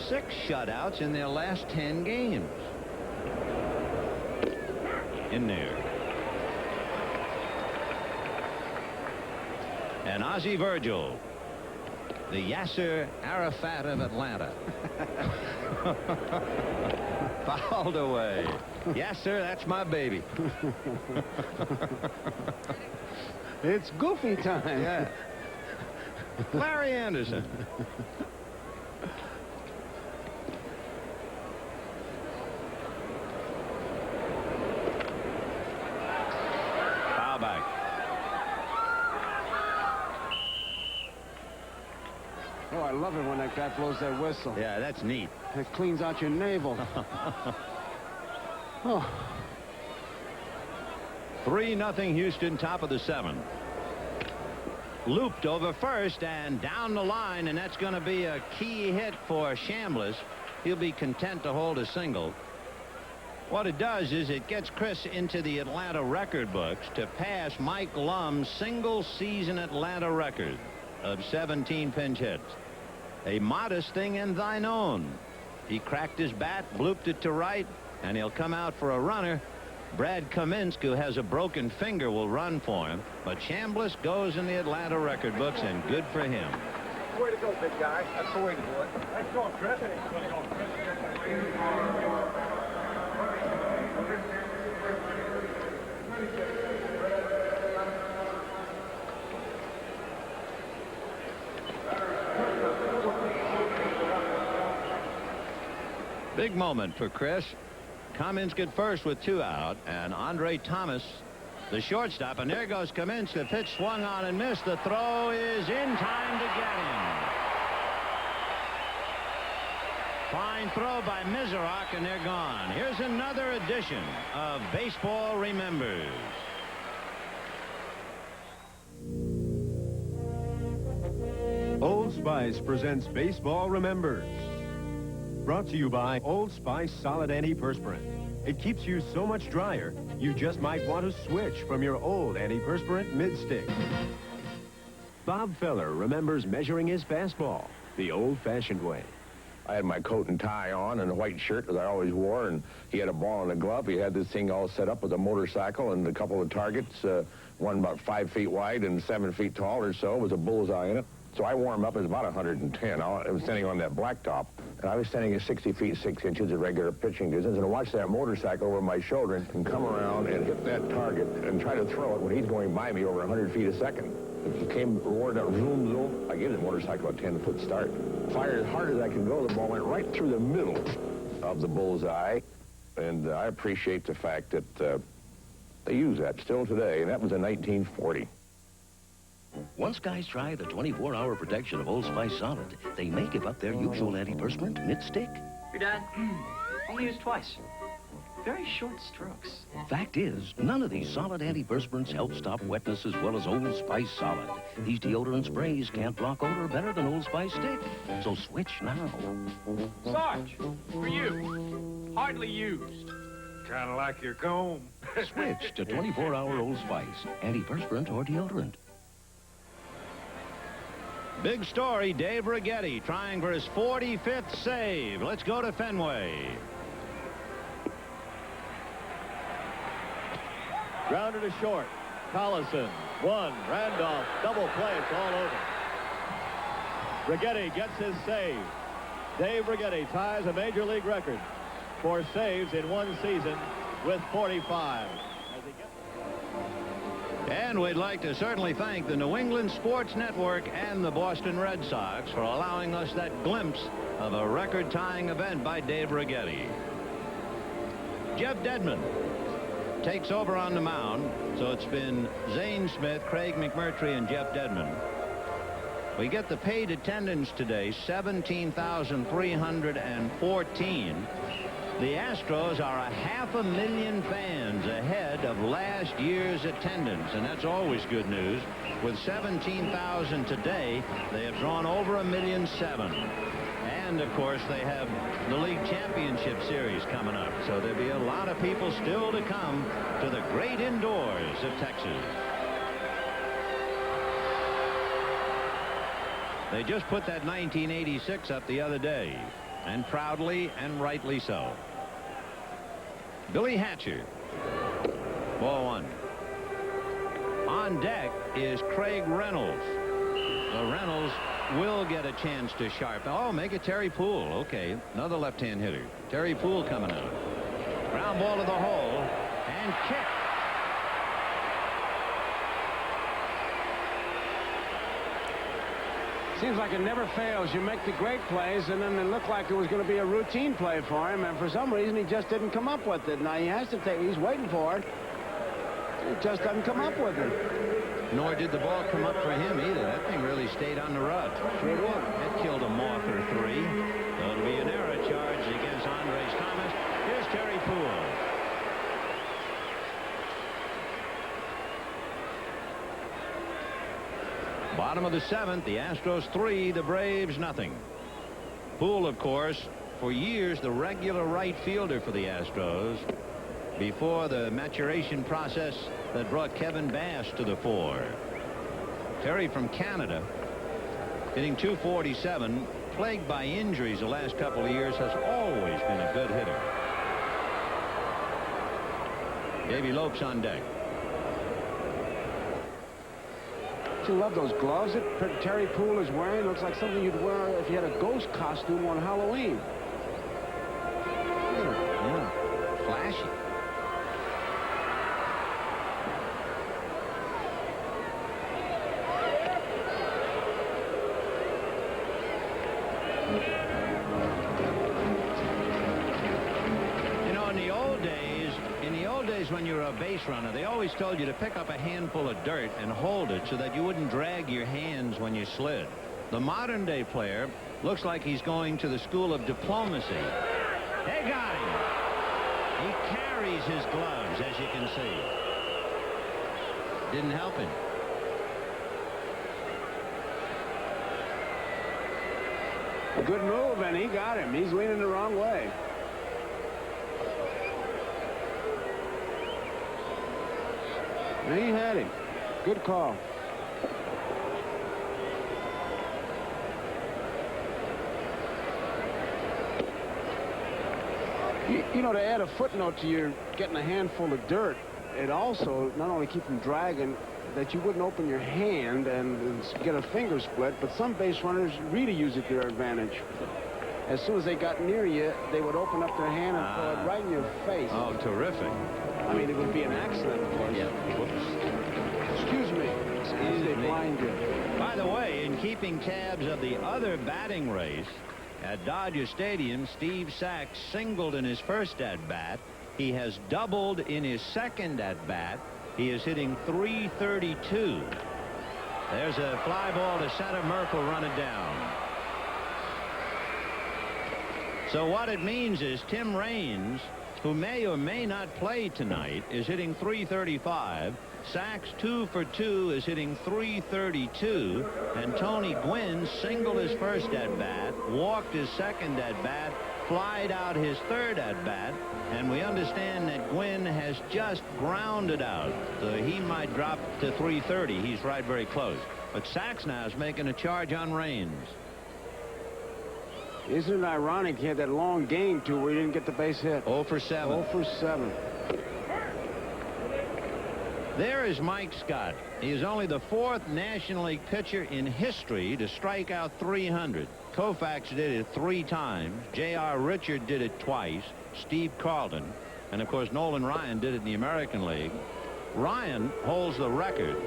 6 shutouts in their last 10 games. In there. And Ozzie Virgil, the Yasser Arafat of Atlanta. Fouled away. Yasser, that's my baby. It's goofy time. Yeah. Larry Anderson. Foul back. Oh, I love it when that guy blows that whistle. Yeah, that's neat. It cleans out your navel. Oh. 3-0 Houston, top of the 7th. Looped over first and down the line, and that's going to be a key hit for Chambliss. He'll be content to hold a single. What it does is it gets Chris into the Atlanta record books to pass Mike Lum's single-season Atlanta record of 17 pinch hits. A modest thing in thine own. He cracked his bat, blooped it to right, and he'll come out for a runner. Brad Kaminsky, who has a broken finger, will run for him. But Chambliss goes in the Atlanta record books, and good for him. Way to go, big guy. That's the way to do it. Nice going, Chris. Big moment for Chris. Kaminsky at first with 2 out, and Andre Thomas, the shortstop, and there goes Kaminsky. The pitch swung on and missed. The throw is in time to get him. Fine throw by Miserock, and they're gone. Here's another edition of Baseball Remembers. Old Spice presents Baseball Remembers. Brought to you by Old Spice Solid Antiperspirant. It keeps you so much drier, you just might want to switch from your old antiperspirant mid-stick. Bob Feller remembers measuring his fastball the old-fashioned way. I had my coat and tie on and a white shirt that I always wore, and he had a ball in a glove. He had this thing all set up with a motorcycle and a couple of targets, one about 5 feet wide and 7 feet tall or so, with a bullseye in it. So I warmed up. It was about 110. I was standing on that blacktop, and I was standing at 60 feet 6 inches at regular pitching distance, and I watched that motorcycle over my shoulder and come around and hit that target and try to throw it when he's going by me over 100 feet a second. It came roared out, zoom, zoom. I gave the motorcycle a 10-foot start. Fired as hard as I could go. The ball went right through the middle of the bullseye, and I appreciate the fact that they use that still today, and that was in 1940. Once guys try the 24-hour protection of Old Spice Solid, they may give up their usual antiperspirant mid-stick. Your dad, only used twice. Very short strokes. Fact is, none of these solid antiperspirants help stop wetness as well as Old Spice Solid. These deodorant sprays can't block odor better than Old Spice Stick. So switch now. Sarge, for you. Hardly used. Kind of like your comb. Switch to 24-hour Old Spice, antiperspirant or deodorant. Big story, Dave Righetti trying for his 45th save. Let's go to Fenway. Grounded to short. Collison, 1. Randolph, double play. It's all over. Righetti gets his save. Dave Righetti ties a major league record for saves in one season with 45. And we'd like to certainly thank the New England Sports Network and the Boston Red Sox for allowing us that glimpse of a record-tying event by Dave Righetti. Jeff Dedman takes over on the mound, so it's been Zane Smith, Craig McMurtry, and Jeff Dedman. We get the paid attendance today, 17,314. The Astros are 500,000 fans ahead of last year's attendance, and that's always good news. With 17,000 today, they have drawn over 1,700,000. And, of course, they have the League Championship Series coming up, so there'll be a lot of people still to come to the great indoors of Texas. They just put that 1986 up the other day, and proudly and rightly so. Billy Hatcher. Ball one. On deck is Craig Reynolds. So Reynolds will get a chance to sharpen. Oh, make it Terry Poole. Okay, another left-hand hitter. Terry Poole coming out. Ground ball to the hole and kick. Seems like it never fails. You make the great plays, and then it looked like it was going to be a routine play for him, and for some reason he just didn't come up with it. Now he has to take. He's waiting for it. He just doesn't come up with it. Nor did the ball come up for him either. That thing really stayed on the rug. Sure did. It killed a moth or three. So it'll be an error charged against Andres Thomas. Here's Terry Poole. Bottom of the seventh, the Astros 3, the Braves nothing. Poole, of course, for years the regular right fielder for the Astros before the maturation process that brought Kevin Bass to the fore. Terry from Canada, hitting .247, plagued by injuries the last couple of years, has always been a good hitter. Davey Lopes on deck. You love those gloves that Terry Poole is wearing. Looks like something you'd wear if you had a ghost costume on Halloween. Yeah, flashy. You know, in the old days when you were a base runner, they always told you to pick up a handful of dirt and hold it so that you wouldn't drag your hands when you slid. The modern day player looks like he's going to the school of diplomacy. They got him. He carries his gloves, as you can see. Didn't help him. A good move, and he got him. He's leaning the wrong way. And he had him. Good call. You know, to add a footnote to your getting a handful of dirt, it also not only keep from dragging, that you wouldn't open your hand and get a finger split, but some base runners really use it to their advantage. As soon as they got near you, they would open up their hand and throw it right in your face. Oh, terrific. I mean, it would be an accident, of course. Yeah. Whoops. Excuse me. As they blind you. By the way, in keeping tabs of the other batting race, at Dodger Stadium, Steve Sax singled in his first at-bat. He has doubled in his second at-bat. He is hitting .332. There's a fly ball to center. Murph will run it down. So what it means is Tim Raines, who may or may not play tonight, is hitting .335. Sachs 2 for 2 is hitting .332, and Tony Gwynn singled his first at-bat, walked his second at-bat, flied out his third at-bat, and we understand that Gwynn has just grounded out, so he might drop to .330. He's right very close. But Sachs now is making a charge on Raines. Isn't it ironic he had that long game, too, where he didn't get the base hit? 0 for 7. 0 for 7. There is Mike Scott. He is only the 4th National League pitcher in history to strike out 300. Koufax did it 3 times. J.R. Richard did it twice. Steve Carlton. And, of course, Nolan Ryan did it in the American League. Ryan holds the record.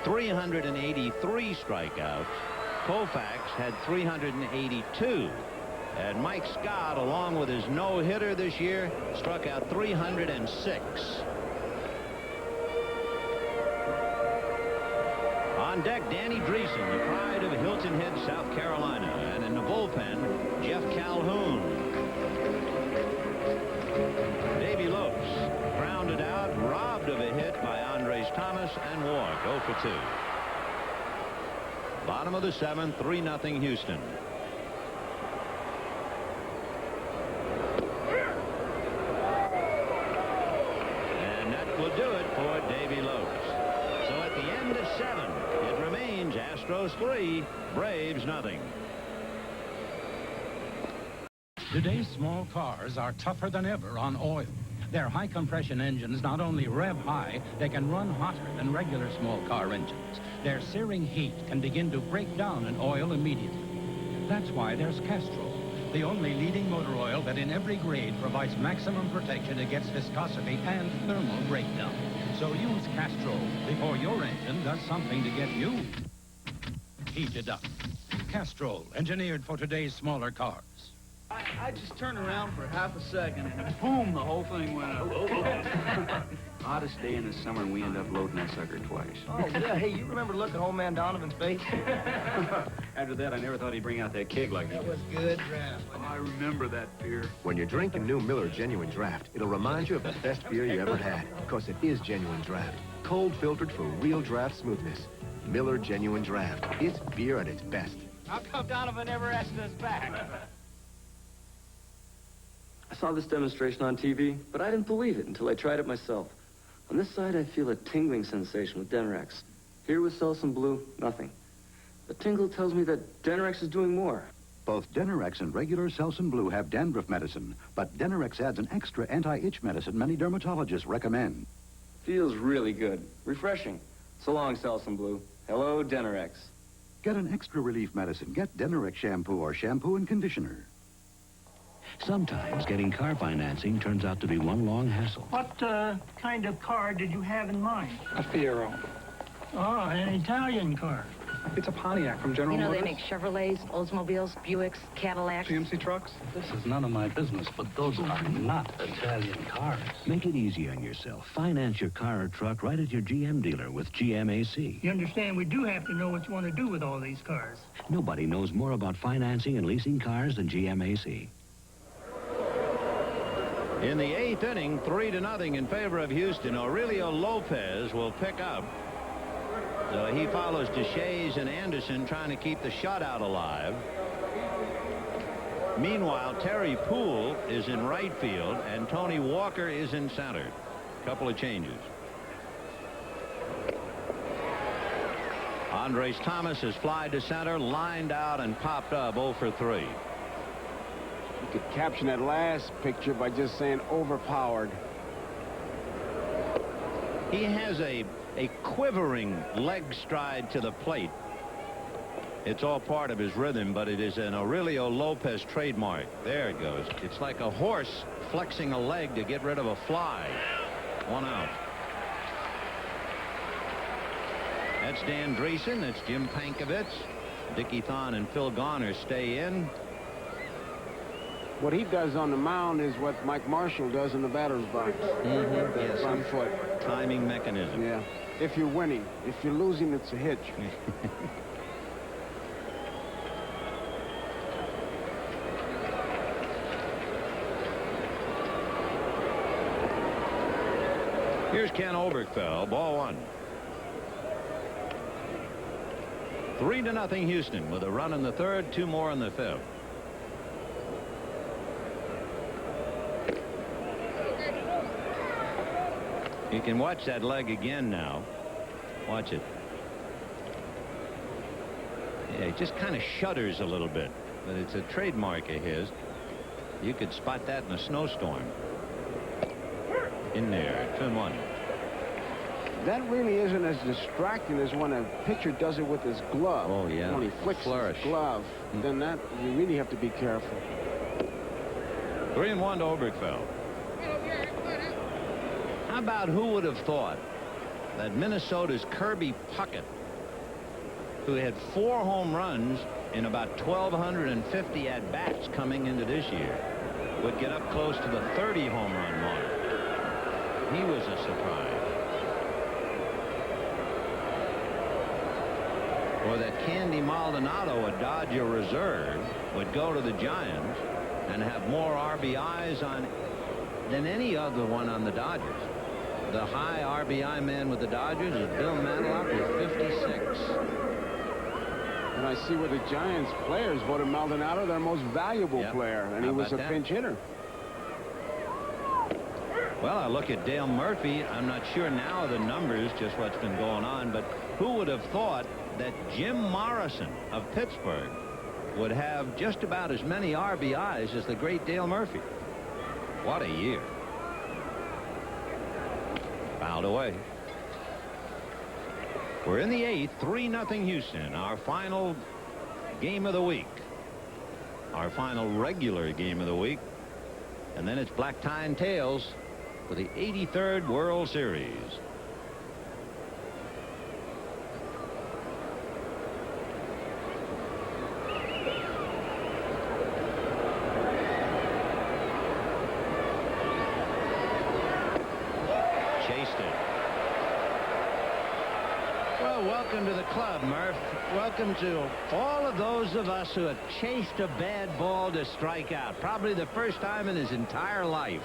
383 strikeouts. Koufax had 382. And Mike Scott, along with his no-hitter this year, struck out 306. On deck, Danny Dreesen, the pride of Hilton Head, South Carolina. And in the bullpen, Jeff Calhoun. Davy Lopes grounded out, robbed of a hit by Andres Thomas, and walked 0 for 2. Bottom of the 7th, 3-0 Houston. And that will do it for Davy Lopes. So at the end of 7, it remains Astros 3, Braves nothing. Today's small cars are tougher than ever on oil. Their high-compression engines not only rev high, they can run hotter than regular small car engines. Their searing heat can begin to break down an oil immediately. That's why there's Castrol, the only leading motor oil that in every grade provides maximum protection against viscosity and thermal breakdown. So use Castrol before your engine does something to get you heated up. Castrol, engineered for today's smaller cars. I just turned around for half a second, and boom, the whole thing went up. Hottest day in the summer, and we end up loading that sucker twice. Oh, yeah. Hey, you remember looking old man Donovan's face? After that, I never thought he'd bring out that keg like that. That was good draft. Oh, I remember that beer. When you're drinking new Miller Genuine Draft, it'll remind you of the best beer you ever had, because it is genuine draft. Cold filtered for real draft smoothness. Miller Genuine Draft. It's beer at its best. How come Donovan never asked us back? I saw this demonstration on TV, but I didn't believe it until I tried it myself. On this side, I feel a tingling sensation with Denerex. Here with Selsun Blue, nothing. The tingle tells me that Denerex is doing more. Both Denerex and regular Selsun Blue have dandruff medicine, but Denerex adds an extra anti-itch medicine many dermatologists recommend. Feels really good. Refreshing. So long, Selsun Blue. Hello, Denerex. Get an extra relief medicine. Get Denerex shampoo or shampoo and conditioner. Sometimes getting car financing turns out to be one long hassle. What kind of car did you have in mind? A Fiero. Oh, an Italian car. It's a Pontiac from General Motors. They make Chevrolets, Oldsmobiles, Buicks, Cadillacs. GMC trucks. This is none of my business, but those are not Italian cars. Make it easy on yourself. Finance your car or truck right at your GM dealer with GMAC. You understand, we do have to know what you want to do with all these cars. Nobody knows more about financing and leasing cars than GMAC. In the 8th inning, 3-0 in favor of Houston. Aurelio Lopez will pick up. So he follows DeShays and Anderson, trying to keep the shutout alive. Meanwhile, Terry Poole is in right field, and Tony Walker is in center. Couple of changes. Andres Thomas has flied to center, lined out, and popped up 0 for 3. You could caption that last picture by just saying overpowered. He has a quivering leg stride to the plate. It's all part of his rhythm, but it is an Aurelio Lopez trademark. There it goes. It's like a horse flexing a leg to get rid of a fly. 1 out. That's Dan Dreesen. That's Jim Pankovitz. Dickie Thon and Phil Garner stay in. What he does on the mound is what Mike Marshall does in the batter's box. Yes, front foot. Timing mechanism. Yeah. If you're winning. If you're losing, it's a hitch. Here's Ken Oberkfell, ball 1. 3-0 Houston with a run in the 3rd, 2 more in the 5th. You can watch that leg again now. Watch it. Yeah, it just kind of shudders a little bit, but it's a trademark of his. You could spot that in a snowstorm. In there, 2-1. That really isn't as distracting as when a pitcher does it with his glove. Oh, yeah. When he flicks his glove, then that you really have to be careful. 3-1 to Oberkfell. How about who would have thought that Minnesota's Kirby Puckett, who had 4 home runs in about 1,250 at-bats coming into this year, would get up close to the 30 home run mark? He was a surprise. or that Candy Maldonado, a Dodger reserve, would go to the Giants and have more RBIs than any other one on the Dodgers. The high RBI man with the Dodgers is Bill Manteloff with 56. And I see where the Giants players voted Maldonado their most valuable player, and he was a pinch hitter. Well, I look at Dale Murphy. I'm not sure now of the numbers, just what's been going on, but who would have thought that Jim Morrison of Pittsburgh would have just about as many RBIs as the great Dale Murphy? What a year. Fouled away. We're in the 8th, 3-0 Houston, our final game of the week. Our final regular game of the week. And then it's black tie and tails for the 83rd World Series. Chased it. Well, welcome to the club, Murph. Welcome to all of those of us who have chased a bad ball to strike out. Probably the first time in his entire life.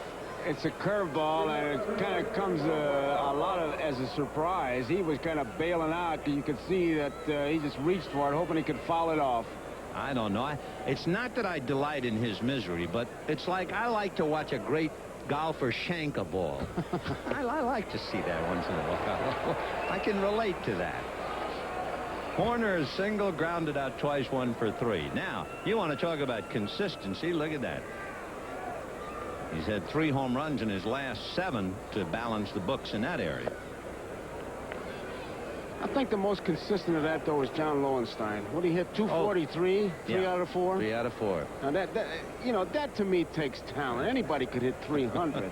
It's a curveball, and it kind of comes a lot of as a surprise. He was kind of bailing out. You could see that he just reached for it, hoping he could foul it off. I don't know. It's not that I delight in his misery, but it's like I like to watch a great golfer shank a ball. I like to see that once in a while. I can relate to that. Horner is single, grounded out twice, 1 for 3. Now, you want to talk about consistency. Look at that. He's had 3 home runs in his last 7 to balance the books in that area. I think the most consistent of that, though, is John Lowenstein. What did he hit? 243? 3 out of 4? 3 out of 4. Now, that to me takes talent. Anybody could hit 300.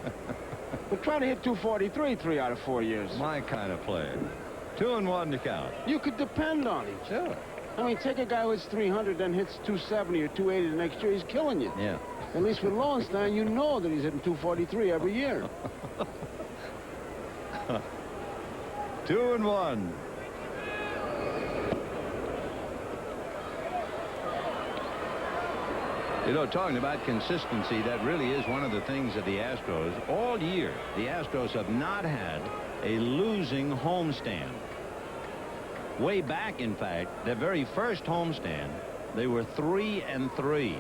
But try to hit 243 3 out of 4 years. My kind of player. 2-1 to count. You could depend on him. Sure. I mean, take a guy who hits 300, then hits 270 or 280 the next year. He's killing you. Yeah. At least with Lowenstein, you know that he's hitting 243 every year. 2-1. You know, talking about consistency, that really is one of the things of the Astros. All year, the Astros have not had a losing homestand. Way back, in fact, their very first homestand, they were 3-3.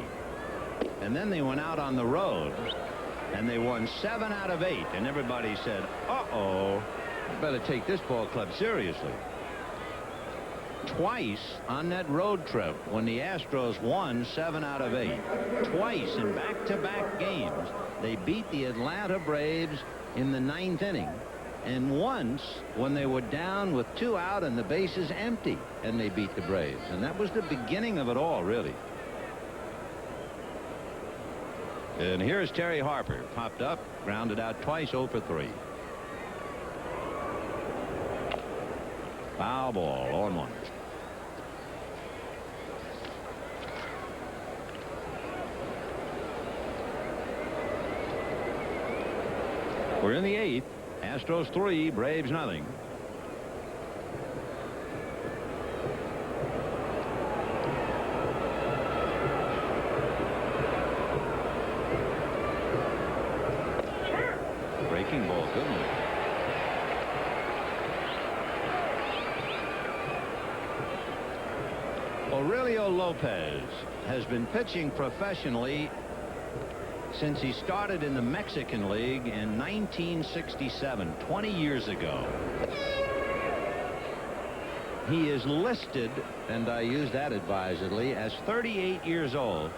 And then they went out on the road, and they won 7 out of 8. And everybody said, uh-oh, you better take this ball club seriously. Twice on that road trip when the Astros won 7 out of 8. Twice in back-to-back games, they beat the Atlanta Braves in the 9th inning. And once when they were down with 2 out and the bases empty, and they beat the Braves. And that was the beginning of it all, really. And here's Terry Harper. Popped up, grounded out twice, 0 for 3. Foul ball, 0-1. We're in the 8th. Astros 3, Braves nothing. Breaking ball, good one. Aurelio Lopez has been pitching professionally since he started in the Mexican League in 1967, 20 years ago. He is listed, and I use that advisedly, as 38 years old,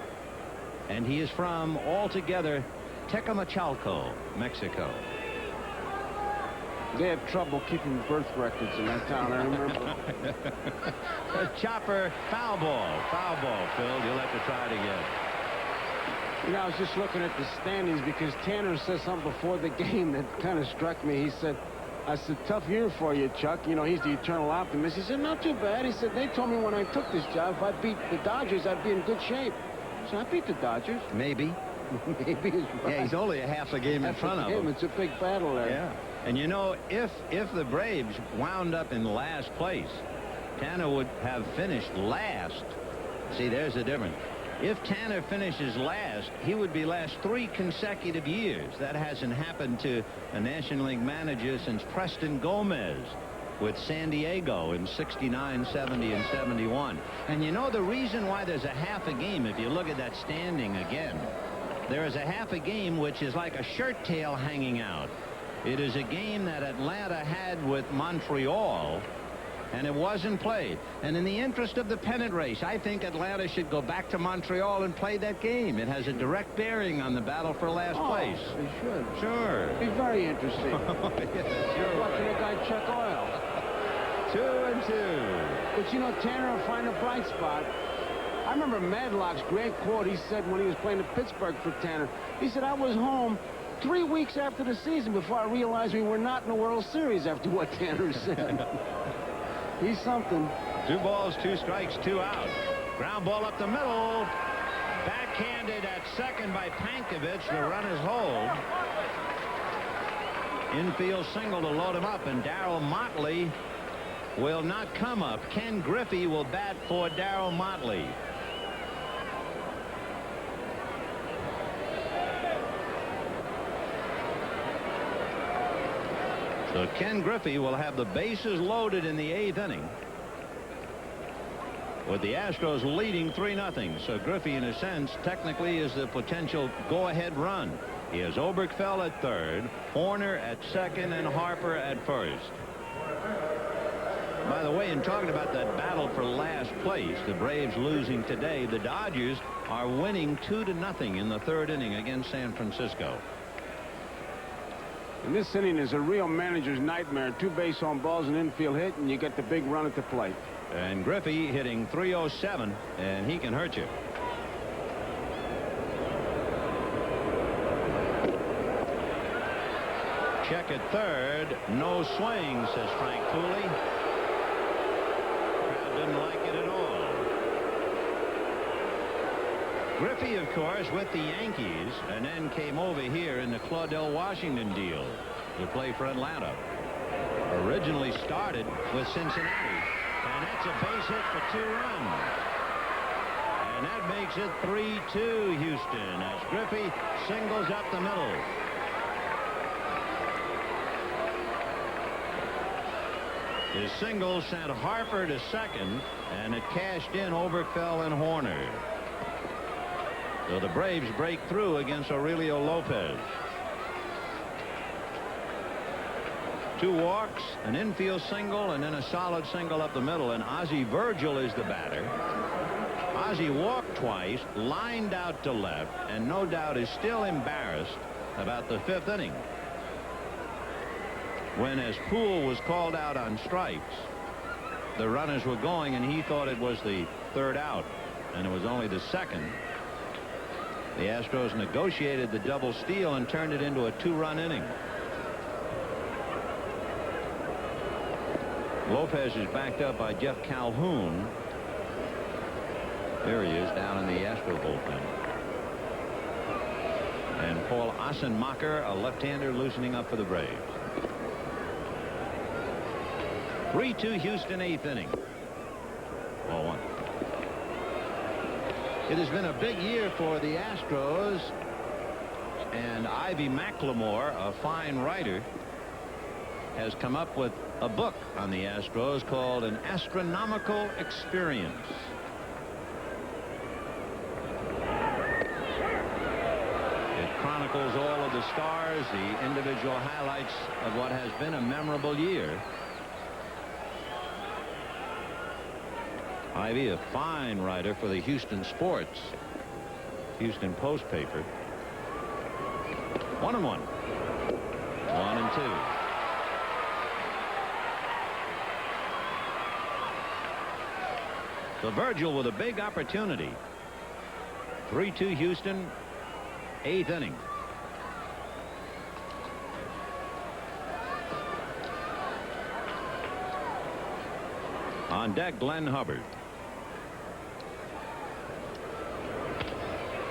and he is from, altogether, Tecamachalco, Mexico. They had trouble keeping birth records in that town, I remember. A chopper, foul ball, Phil. You'll have to try it again. You know, I was just looking at the standings because Tanner said something before the game that kind of struck me. He said, I said, tough year for you, Chuck. You know, he's the eternal optimist. He said, not too bad. He said, they told me when I took this job, if I beat the Dodgers, I'd be in good shape. So I beat the Dodgers. Maybe. Maybe is right. Yeah, he's only a half a game in front of him. It's a big battle there. Yeah. And you know, if the Braves wound up in last place, Tanner would have finished last. See, there's the difference. If Tanner finishes last, he would be last 3 consecutive years. That hasn't happened to a National League manager since Preston Gomez with San Diego in 69, 70, and 71. And you know the reason why there's a half a game, if you look at that standing again, there is a half a game which is like a shirt tail hanging out. It is a game that Atlanta had with Montreal, and it wasn't played. And in the interest of the pennant race, I think Atlanta should go back to Montreal and play that game. It has a direct bearing on the battle for last place. They should. Sure. Be very interesting. Yes, you're watching a guy check oil. 2-2. But you know, Tanner will find a bright spot. I remember Madlock's great quote he said when he was playing in Pittsburgh for Tanner. He said, I was home 3 weeks after the season before I realized we were not in the World Series after what Tanner said. He's something. 2 balls, 2 strikes, 2 out. Ground ball up the middle. Backhanded at second by Pankovic. The runners hold. Infield single to load him up, and Darryl Motley will not come up. Ken Griffey will bat for Darryl Motley. So Ken Griffey will have the bases loaded in the 8th inning, with the Astros leading 3-0. So Griffey, in a sense, technically is the potential go-ahead run. He has Oberkfell at third, Horner at second, and Harper at first. By the way, in talking about that battle for last place, the Braves losing today, the Dodgers are winning 2-0 in the 3rd inning against San Francisco. And this inning is a real manager's nightmare. 2 base on balls, an infield hit, and you get the big run at the plate. And Griffey hitting .307, and he can hurt you. Check at third. No swing, says Frank Cooley. Crowd didn't like it at all. Griffey, of course, with the Yankees, and then came over here in the Claudell Washington deal to play for Atlanta. Originally started with Cincinnati, and that's a base hit for 2 runs. And that makes it 3-2 Houston as Griffey singles up the middle. His single sent Harper to second, and it cashed in Oberkfell and Horner. So the Braves break through against Aurelio Lopez. 2 walks, an infield single, and then a solid single up the middle, and Ozzie Virgil is the batter. Ozzie walked twice, lined out to left, and no doubt is still embarrassed about the 5th inning, when, as Poole was called out on strikes, the runners were going, and he thought it was the 3rd out, and it was only the 2nd. The Astros negotiated the double steal and turned it into a 2-run inning. Lopez is backed up by Jeff Calhoun. There he is down in the Astro bullpen. And Paul Assenmacher, a left-hander, loosening up for the Braves. 3-2 Houston, 8th inning. Ball 1. It has been a big year for the Astros, and Ivy McLemore, a fine writer, has come up with a book on the Astros called An Astronomical Experience. It chronicles all of the stars, the individual highlights of what has been a memorable year. Ivy, a fine writer for the Houston Sports, Houston Post paper. 1-1. 1-2. So Virgil with a big opportunity. 3-2 Houston, 8th inning. On deck, Glenn Hubbard.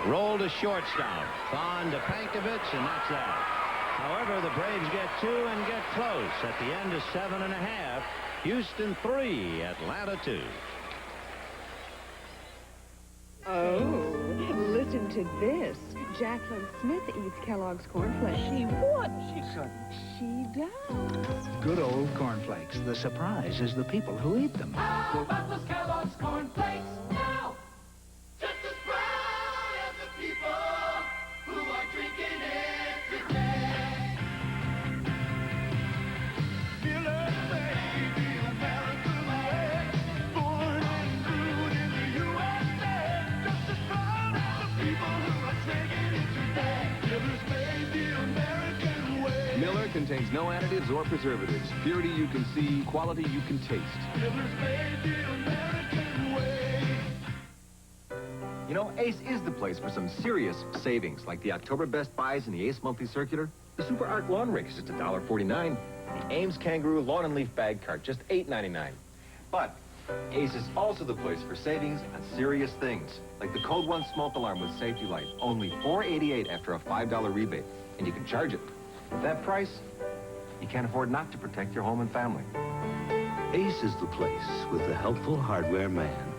Roll to shortstop. On to Pankovic, and that's that. However, the Braves get 2 and get close. At the end of 7 1/2, Houston 3, Atlanta 2. Oh, listen to this. Jacqueline Smith eats Kellogg's cornflakes. She would. She couldn't. She does. Good old cornflakes. The surprise is the people who eat them. How about those Kellogg's cornflakes now? Just as proud as the people who are drinking it today. Miller, baby, American way. Born and brewed in the USA. Just as proud as the people who are drinking it today. Miller's made the American way. Miller contains no additives or preservatives. Purity you can see, quality you can taste. Miller's made the American way. You know, Ace is the place for some serious savings, like the October Best Buys in the Ace Monthly Circular. The Super Arc Lawn Rake is just $1.49. The Ames Kangaroo Lawn and Leaf Bag Cart, just $8.99. But Ace is also the place for savings on serious things, like the Code 1 smoke alarm with safety light, only $4.88 after a $5 rebate, and you can charge it. At that price, you can't afford not to protect your home and family. Ace is the place with the helpful hardware man.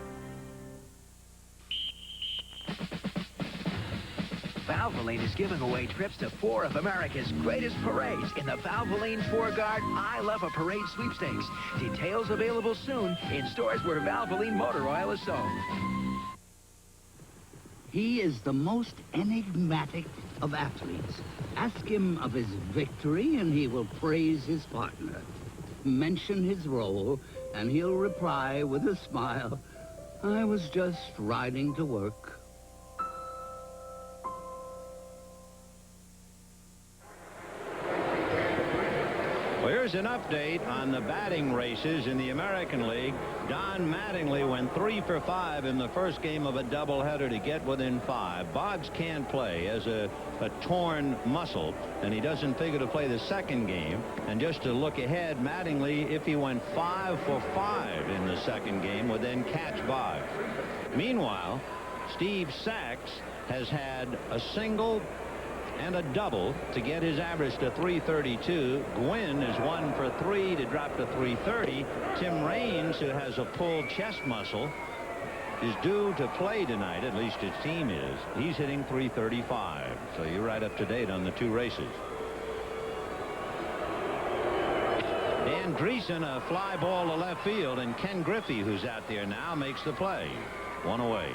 Valvoline is giving away trips to 4 of America's greatest parades in the Valvoline 4-Guard I Love a Parade sweepstakes. Details available soon in stores where Valvoline motor oil is sold. He is the most enigmatic of athletes. Ask him of his victory, and he will praise his partner. Mention his role, and he'll reply with a smile, "I was just riding to work." Well, here's an update on the batting races in the American League. Don Mattingly went 3 for 5 in the first game of a doubleheader to get within 5. Boggs can't play, has a torn muscle, and he doesn't figure to play the second game. And just to look ahead, Mattingly, if he went 5 for 5 in the second game, would then catch Boggs. Meanwhile, Steve Sachs has had a single and a double to get his average to 332. Gwynn is 1 for 3 to drop to 330. Tim Raines, who has a pulled chest muscle, is due to play tonight, at least his team is. He's hitting 335. So you're right up to date on the 2 races. Dan Dreesen, a fly ball to left field, and Ken Griffey, who's out there now, makes the play. 1 away.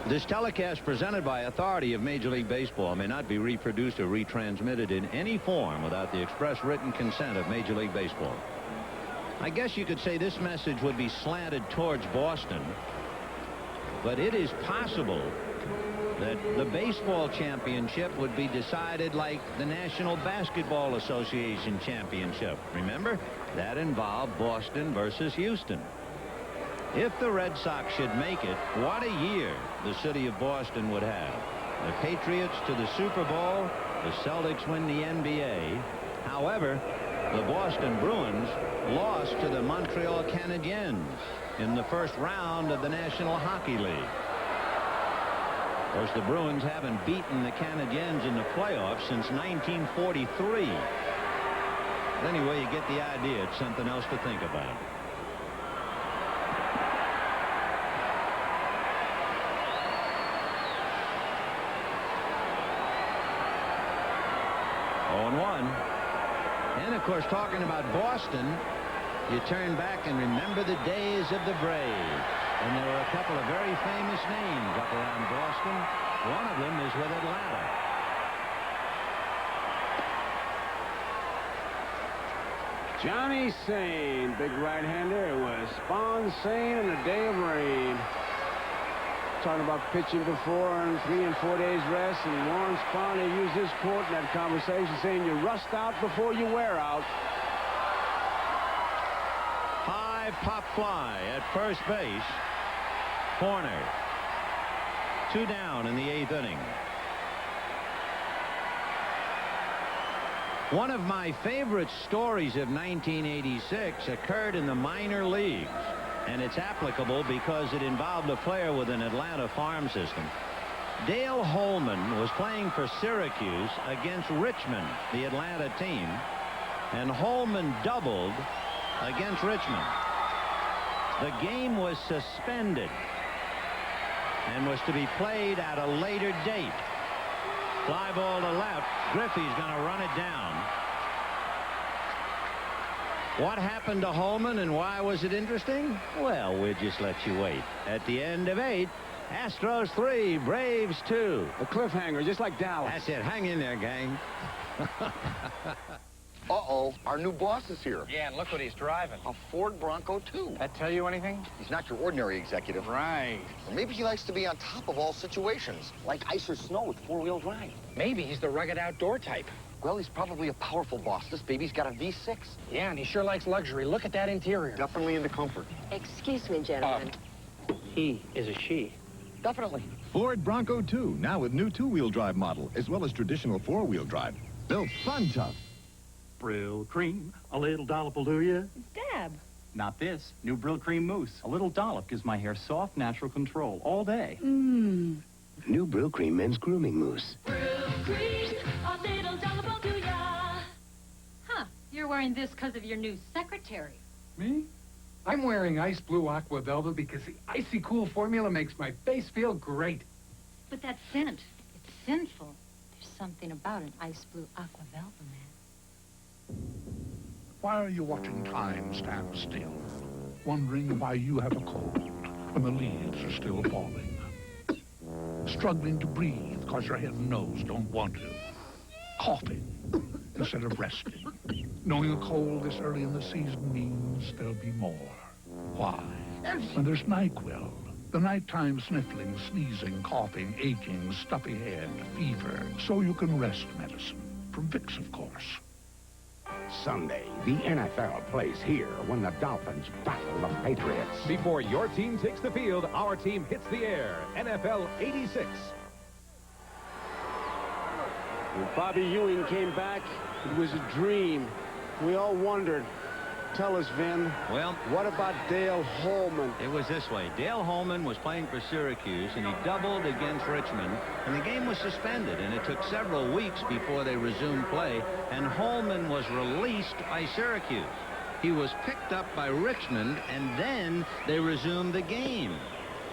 This telecast presented by authority of Major League Baseball may not be reproduced or retransmitted in any form without the express written consent of Major League Baseball. I guess you could say this message would be slanted towards Boston, but it is possible that the baseball championship would be decided like the National Basketball Association championship. Remember? That involved Boston versus Houston. If the Red Sox should make it, what a year the city of Boston would have. The Patriots to the Super Bowl, the Celtics win the NBA. However, the Boston Bruins lost to the Montreal Canadiens in the first round of the National Hockey League. Of course, the Bruins haven't beaten the Canadiens in the playoffs since 1943. But anyway, you get the idea. It's something else to think about. And of course, talking about Boston, you turn back and remember the days of the Braves. And there were a couple of very famous names up around Boston. One of them is with Atlanta. Johnny Sane, big right-hander. It was Spawn Sane in a day of rain. Talking about pitching before and 3 and 4 days rest, and Warren Spahn had used this quote in that conversation, saying you rust out before you wear out. High pop fly at first base. Corner. 2 down in the 8th inning. One of my favorite stories of 1986 occurred in the minor leagues. And it's applicable because it involved a player with an Atlanta farm system. Dale Holman was playing for Syracuse against Richmond, the Atlanta team. and Holman doubled against Richmond. The game was suspended and was to be played at a later date. Fly ball to left. Griffey's going to run it down. What happened to Holman and why was it interesting? Well, we'll just let you wait. At the end of 8, Astros 3, Braves 2. A cliffhanger, just like Dallas. That's it. Hang in there, gang. Uh-oh, our new boss is here. Yeah, and look what he's driving. A Ford Bronco, too. That tell you anything? He's not your ordinary executive. Right. Or maybe he likes to be on top of all situations, like ice or snow with four-wheel drive. Maybe he's the rugged outdoor type. Well, he's probably a powerful boss. This baby's got a V6. Yeah, and he sure likes luxury. Look at that interior. Definitely into comfort. Excuse me, gentlemen. He is a she. Definitely. Ford Bronco 2, now with new two-wheel drive model, as well as traditional four-wheel drive. Built fun tough. Brill cream, a little dollop will do ya. Dab. Not this. New Brill cream mousse. A little dollop gives my hair soft, natural control all day. Mmm. New Brill cream men's grooming mousse. Brill cream, a little dollop will do ya. Huh, you're wearing this because of your new secretary. Me? I'm wearing ice blue aqua velvet because the icy cool formula makes my face feel great. But that scent, it's sinful. There's something about an ice blue aqua velvet, man. Why are you watching time stand still? Wondering why you have a cold when the leaves are still falling? Struggling to breathe because your head and nose don't want to? Coughing instead of resting? Knowing a cold this early in the season means there'll be more. Why? When there's NyQuil, the nighttime sniffling, sneezing, coughing, aching, stuffy head, fever, so you can rest medicine. From Vicks, of course. Sunday, the NFL plays here when the Dolphins battle the Patriots. Before your team takes the field, our team hits the air. NFL 86. When Bobby Ewing came back, it was a dream. We all wondered. Tell us, Vin. Well, what about Dale Holman? It was this way. Dale Holman was playing for Syracuse, and he doubled against Richmond, and the game was suspended, and it took several weeks before they resumed play, and Holman was released by Syracuse. He was picked up by Richmond, and then they resumed the game.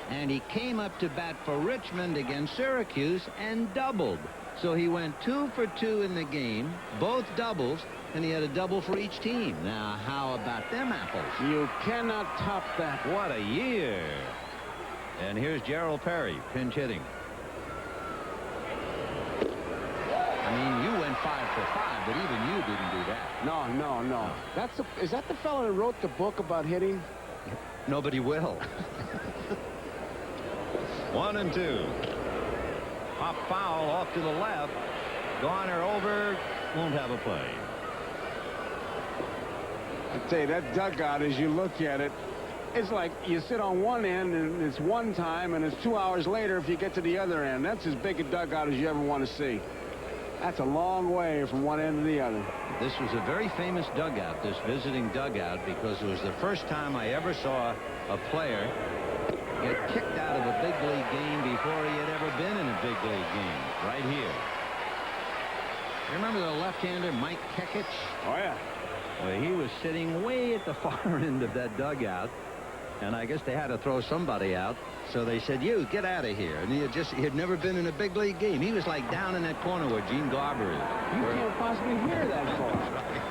And he came up to bat for Richmond against Syracuse and doubled. So he went 2 for 2 in the game, both doubles, and he had a double for each team. Now, how about them apples? You cannot top that. What a year. And here's Gerald Perry, pinch hitting. I mean, you went 5 for 5, but even you didn't do that. No. Is that the fellow that wrote the book about hitting? Nobody will. 1 and 2. Pop foul off to the left. Garner over. Won't have a play. I tell you, that dugout, as you look at it, it's like you sit on one end and it's one time, and it's 2 hours later if you get to the other end. That's as big a dugout as you ever want to see. That's a long way from one end to the other. This was a very famous dugout, this visiting dugout, because it was the first time I ever saw a player get kicked out of a big league game before he had ever been in a big league game. Right here. You remember the left-hander Mike Kekich? Oh, yeah. Well, he was sitting way at the far end of that dugout, and I guess they had to throw somebody out. So they said, you, get out of here. And he had never been in a big league game. He was like down in that corner where Gene Garber is. You can't possibly hear that far.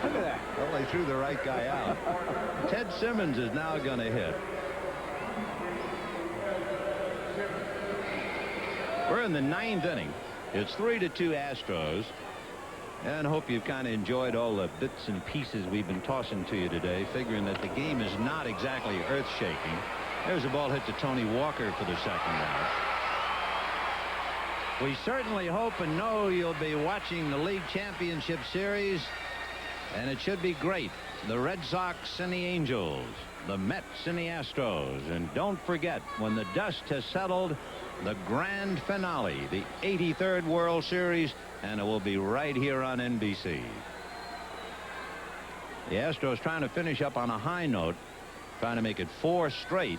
Look at that. Well, they threw the right guy out. Ted Simmons is now going to hit. We're in the 9th inning. It's 3-2 Astros. And I hope you've kind of enjoyed all the bits and pieces we've been tossing to you today, figuring that the game is not exactly earth-shaking. There's a ball hit to Tony Walker for the second out. We certainly hope and know you'll be watching the League Championship Series, and it should be great. The Red Sox and the Angels, the Mets and the Astros, and don't forget, when the dust has settled, the grand finale, the 83rd World Series, and it will be right here on NBC. The Astros trying to finish up on a high note, trying to make it 4 straight.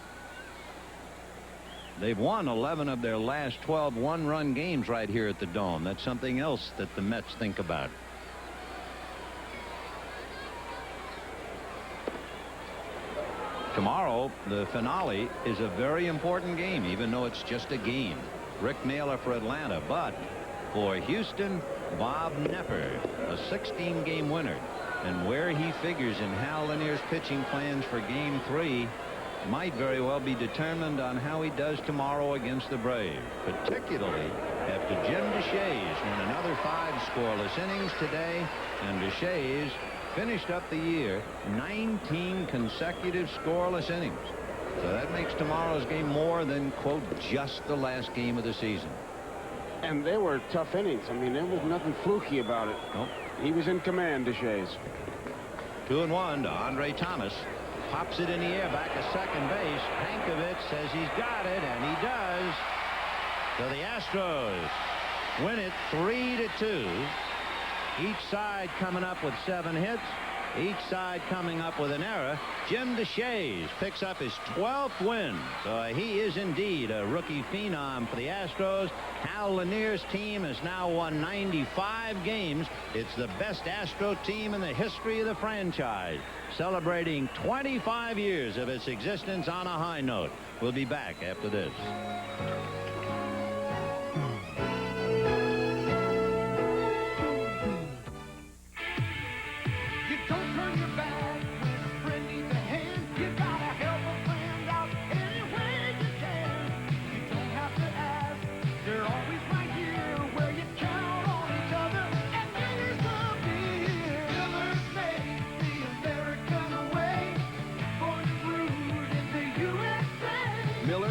They've won 11 of their last 12 one-run games right here at the Dome. That's something else that the Mets think about. Tomorrow, the finale is a very important game, even though it's just a game. Rick Naylor for Atlanta, but for Houston, Bob Knepper, a 16-game winner. And where he figures in Hal Lanier's pitching plans for Game 3 might very well be determined on how he does tomorrow against the Braves, particularly after Jim Deshaies won another 5 scoreless innings today, and Deshaies finished up the year 19 consecutive scoreless innings. So that makes tomorrow's game more than, quote, just the last game of the season. And they were tough innings. I mean, there was nothing fluky about it. Nope. He was in command, Deshaies. 2-1 to Andre Thomas. Pops it in the air back to second base. Hankovich says he's got it, and he does. So the Astros win it 3-2. Each side coming up with 7 hits. Each side coming up with an error. Jim Deshaies picks up his 12th win. So he is indeed a rookie phenom for the Astros. Hal Lanier's team has now won 95 games. It's the best Astro team in the history of the franchise, celebrating 25 years of its existence on a high note. We'll be back after this.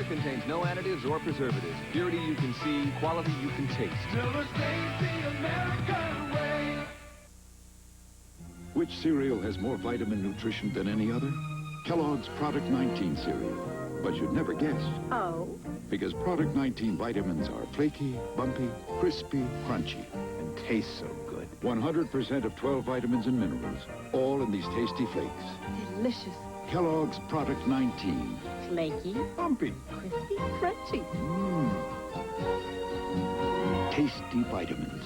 Contains no additives or preservatives. Purity you can see, quality you can taste. Miller's made the American way. Which cereal has more vitamin nutrition than any other? Kellogg's Product 19 cereal. But you'd never guess. Oh? Because Product 19 vitamins are flaky, bumpy, crispy, crunchy, and taste so good. 100% of 12 vitamins and minerals, all in these tasty flakes. Delicious. Kellogg's Product 19. Flaky. Bumpy. Crispy. Crunchy. Tasty vitamins.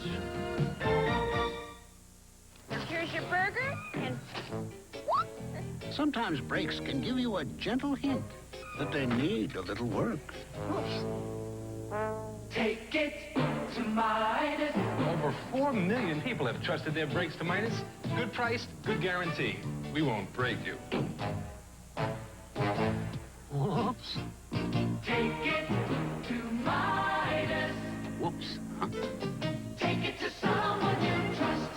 Now here's your burger, and Sometimes brakes can give you a gentle hint that they need a little work. Take it to Midas. Over 4 million people have trusted their brakes to Midas. Good price, good guarantee. We won't break you. Whoops. Take it to Midas. Whoops. Take it to someone you trust.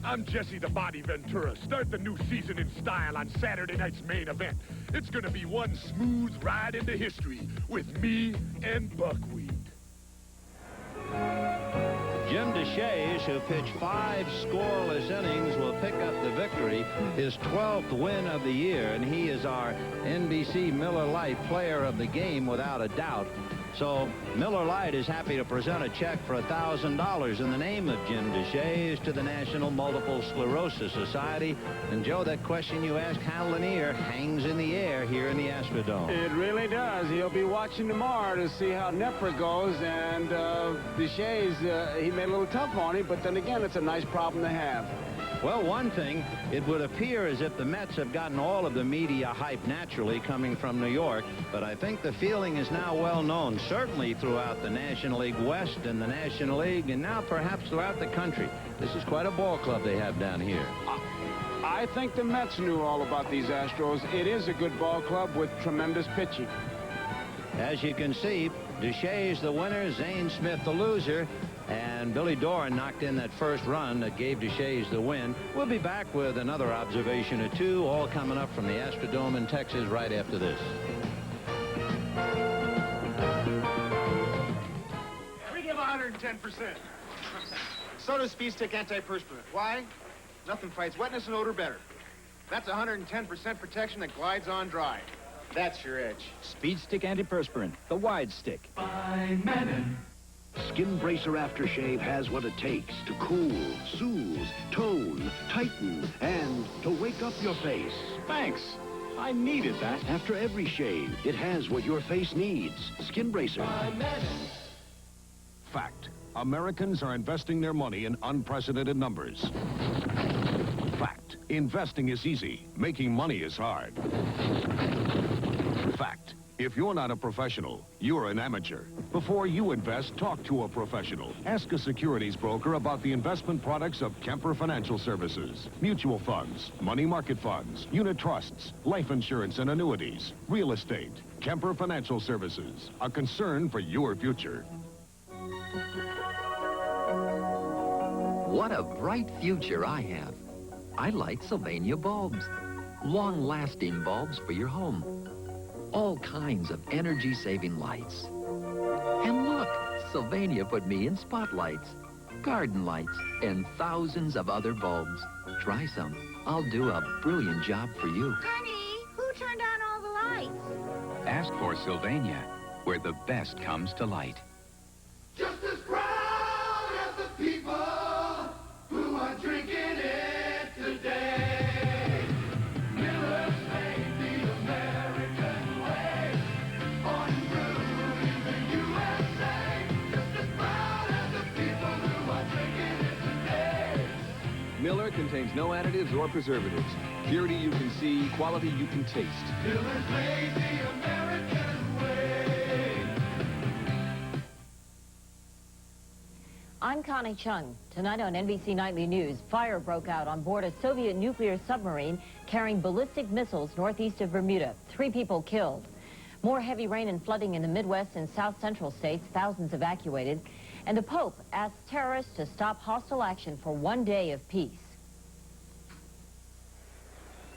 I'm Jesse the Body Ventura. Start the new season in style on Saturday night's main event. It's gonna be one smooth ride into history with me and Buckwheat. Jim Deshaies, who pitched 5 scoreless innings, will pick up the victory, his 12th win of the year, and he is our NBC Miller Lite Player of the Game without a doubt. So Miller Lite is happy to present a check for $1,000 in the name of Jim Deshaies to the National Multiple Sclerosis Society. And Joe, that question you asked Hal Lanier hangs in the air here in the Astrodome. It really does. He'll be watching tomorrow to see how Knepper goes, and Deshaies, he made a little tough on him, but then again, it's a nice problem to have. Well, one thing, it would appear as if the Mets have gotten all of the media hype naturally coming from New York, but I think the feeling is now well known, certainly throughout the National League West and the National League, and now perhaps throughout the country. This is quite a ball club they have down here. I think the Mets knew all about these Astros. It is a good ball club with tremendous pitching. As you can see, Deshaies the winner, Zane Smith the loser, and Billy Doran knocked in that first run that gave Deshaies the win. We'll be back with another observation or two, all coming up from the Astrodome in Texas right after this. We give 110%. So does Speed Stick Antiperspirant. Why? Nothing fights wetness and odor better. That's 110% protection that glides on dry. That's your edge. Speed Stick Antiperspirant, the wide stick. By Menon. Skin Bracer Aftershave has what it takes to cool, soothe, tone, tighten, and to wake up your face. Thanks. I needed that. After every shave, it has what your face needs. Skin Bracer. Fact. Americans are investing their money in unprecedented numbers. Fact. Investing is easy. Making money is hard. fact, if you're not a professional, you're an amateur. Before you invest, talk to a professional. Ask a securities broker about the investment products of Kemper Financial Services. Mutual funds, money market funds, unit trusts, life insurance and annuities, real estate. Kemper Financial Services, a concern for your future. What a bright future I have. I light Sylvania bulbs. Long-lasting bulbs for your home. All kinds of energy-saving lights. And look, Sylvania put me in spotlights, garden lights, and thousands of other bulbs. Try some. I'll do a brilliant job for you. Honey, who turned on all the lights? Ask for Sylvania, where the best comes to light. Just as proud as the people who are drinking it today. Miller's made the American way. Born and brewed in the USA. Just as proud as the people who are drinking it today. Miller contains no additives or preservatives. Purity you can see, quality you can taste. Miller's made the American way. I'm Connie Chung. Tonight on NBC Nightly News, fire broke out on board a Soviet nuclear submarine carrying ballistic missiles northeast of Bermuda. 3 people killed. More heavy rain and flooding in the Midwest and South Central states, thousands evacuated. And the Pope asks terrorists to stop hostile action for 1 day of peace.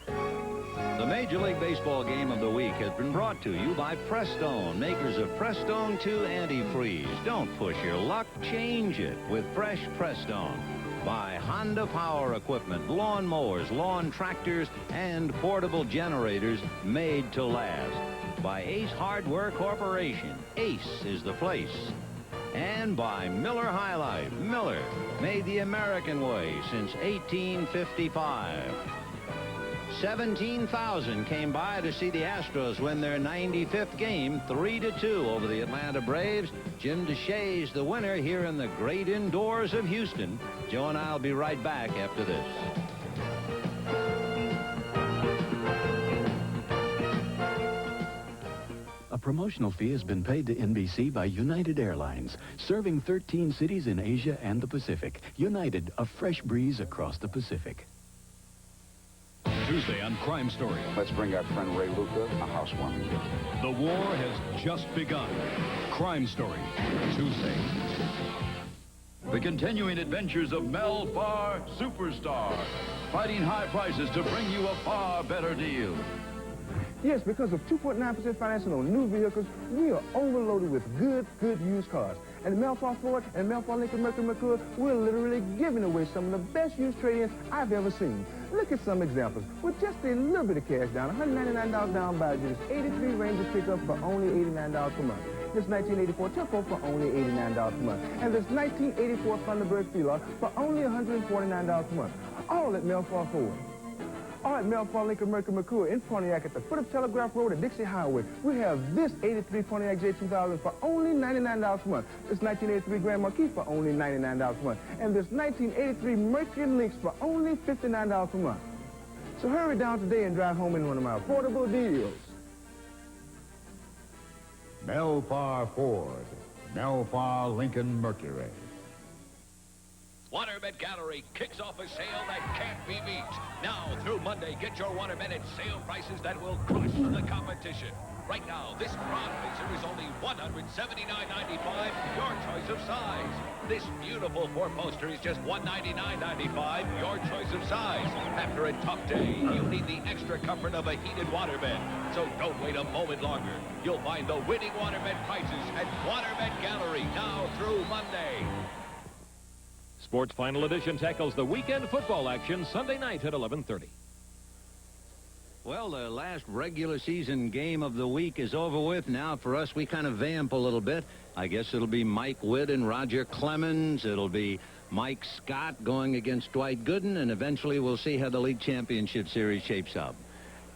The Major League Baseball game of the week has been brought to you by Prestone, makers of Prestone 2 Antifreeze. Don't push your luck, change it with fresh Prestone. By Honda Power Equipment, lawn mowers, lawn tractors, and portable generators made to last. By Ace Hardware Corporation. Ace is the place. And by Miller High Life. Miller, made the American way since 1855. 17,000 came by to see the Astros win their 95th game, 3-2 over the Atlanta Braves. Jim DeShay's the winner here in the great indoors of Houston. Joe and I'll be right back after this. A promotional fee has been paid to NBC by United Airlines, serving 13 cities in Asia and the Pacific. United, a fresh breeze across the Pacific. Tuesday on Crime Story. Let's bring our friend Ray Luca a housewarming gift. The war has just begun. Crime Story, Tuesday. The continuing adventures of Mel Farr Superstar, fighting high prices to bring you a far better deal. Yes, because of 2.9% financing on new vehicles, we are overloaded with good used cars. And Melfar Ford and Melfar Lincoln Mercury, we're literally giving away some of the best used trade-ins I've ever seen. Look at some examples. With just a little bit of cash down, $199 down by this 83 Ranger pickup for only $89 per month. This 1984 Tempo for only $89 per month. And this 1984 Thunderbird Feeler for only $149 per month. All at Melfar Ford. All at Melfar Lincoln Mercury in Pontiac at the foot of Telegraph Road and Dixie Highway. We have this 83 Pontiac J2000 for only $99 per month. This 1983 Grand Marquis for only $99 per month. And this 1983 Mercury Lynx for only $59 per month. So hurry down today and drive home in one of my affordable deals. Melfar Ford, Melfar Lincoln Mercury. Waterbed Gallery kicks off a sale that can't be beat. Now through Monday, get your Waterbed at sale prices that will crush the competition. Right now, this Crown Racer is only $179.95, your choice of size. This beautiful four-poster is just $199.95, your choice of size. After a tough day, you need the extra comfort of a heated waterbed. So don't wait a moment longer. You'll find the winning waterbed prices at Waterbed Gallery now through Monday. Sports Final Edition tackles the weekend football action Sunday night at 11:30. Well, the last regular season game of the week is over with. Now, for us, we kind of vamp a little bit. I guess it'll be Mike Witt and Roger Clemens. It'll be Mike Scott going against Dwight Gooden, and eventually we'll see how the league championship series shapes up.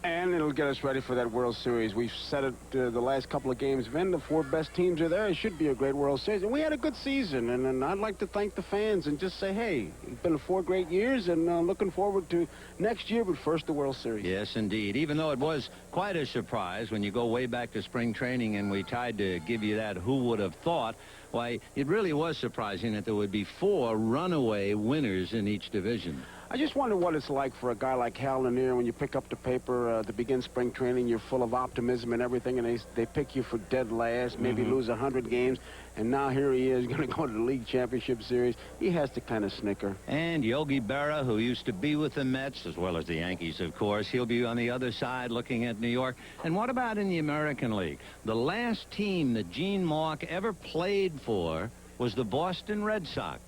And it'll get us ready for that World Series. We've said it the last couple of games, Vin. The 4 best teams are there. It should be a great World Series. And we had a good season. And I'd like to thank the fans and just say, hey, it's been 4 great years, and looking forward to next year, but first the World Series. Yes, indeed. Even though it was quite a surprise when you go way back to spring training and we tried to give you that who would have thought, why, it really was surprising that there would be 4 runaway winners in each division. I just wonder what it's like for a guy like Hal Lanier when you pick up the paper to begin spring training. You're full of optimism and everything, and they pick you for dead last, maybe lose 100 games, and now here he is going to go to the League Championship Series. He has to kind of snicker. And Yogi Berra, who used to be with the Mets, as well as the Yankees, of course, he'll be on the other side looking at New York. And what about in the American League? The last team that Gene Mauch ever played for was the Boston Red Sox.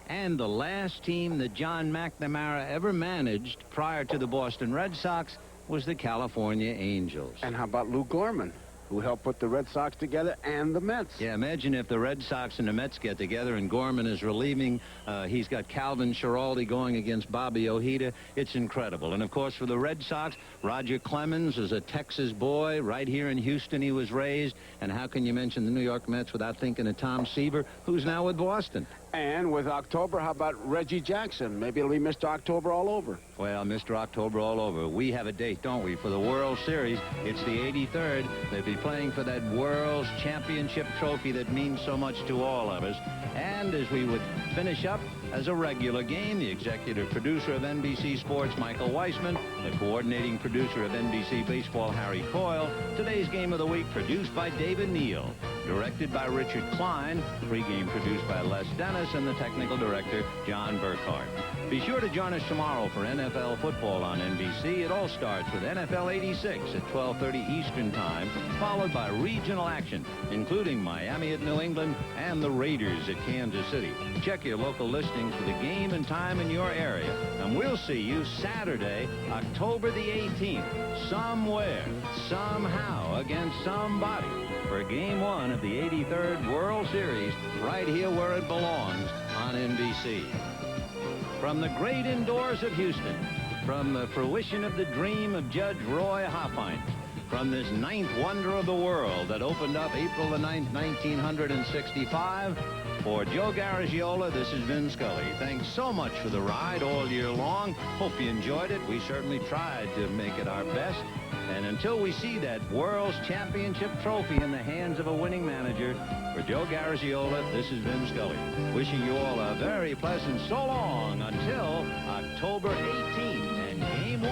And the last team that John McNamara ever managed prior to the Boston Red Sox was the California Angels. And how about Lou Gorman, who helped put the Red Sox together and the Mets? Yeah, imagine if the Red Sox and the Mets get together and Gorman is relieving. He's got Calvin Schiraldi going against Bobby Ojeda. It's incredible. And, of course, for the Red Sox, Roger Clemens is a Texas boy. Right here in Houston he was raised. And how can you mention the New York Mets without thinking of Tom Seaver, who's now with Boston? And with October, how about Reggie Jackson? Maybe it'll be Mr. October all over. Well, Mr. October all over. We have a date, don't we, for the World Series. It's the 83rd. They'll be playing for that World's Championship trophy that means so much to all of us. And as we would finish up as a regular game, the executive producer of NBC Sports, Michael Weissman, the coordinating producer of NBC Baseball, Harry Coyle, today's Game of the Week produced by David Neal, directed by Richard Klein, pregame produced by Les Dennis, and the technical director, John Burkhart. Be sure to join us tomorrow for NFL football on NBC. It all starts with NFL 86 at 12:30 Eastern Time, followed by regional action, including Miami at New England and the Raiders at Kansas City. Check your local listings for the game and time in your area, and we'll see you Saturday, October the 18th, somewhere, somehow, against somebody, for Game 1 of the 83rd World Series, right here where it belongs on NBC. From the great indoors of Houston, from the fruition of the dream of Judge Roy Hoffine, from this 9th wonder of the world that opened up April the 9th, 1965, for Joe Garagiola, this is Vin Scully. Thanks so much for the ride all year long. Hope you enjoyed it. We certainly tried to make it our best. And until we see that World's Championship trophy in the hands of a winning manager, for Joe Garagiola, this is Vin Scully. Wishing you all a very pleasant so long until October 18th and Game 1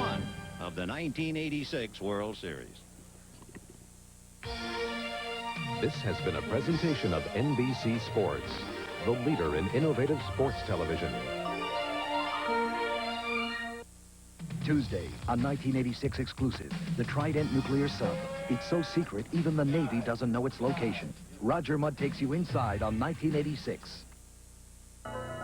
of the 1986 World Series. This has been a presentation of NBC Sports, the leader in innovative sports television. Tuesday, a 1986 exclusive, the Trident nuclear sub. It's so secret, even the Navy doesn't know its location. Roger Mudd takes you inside on 1986.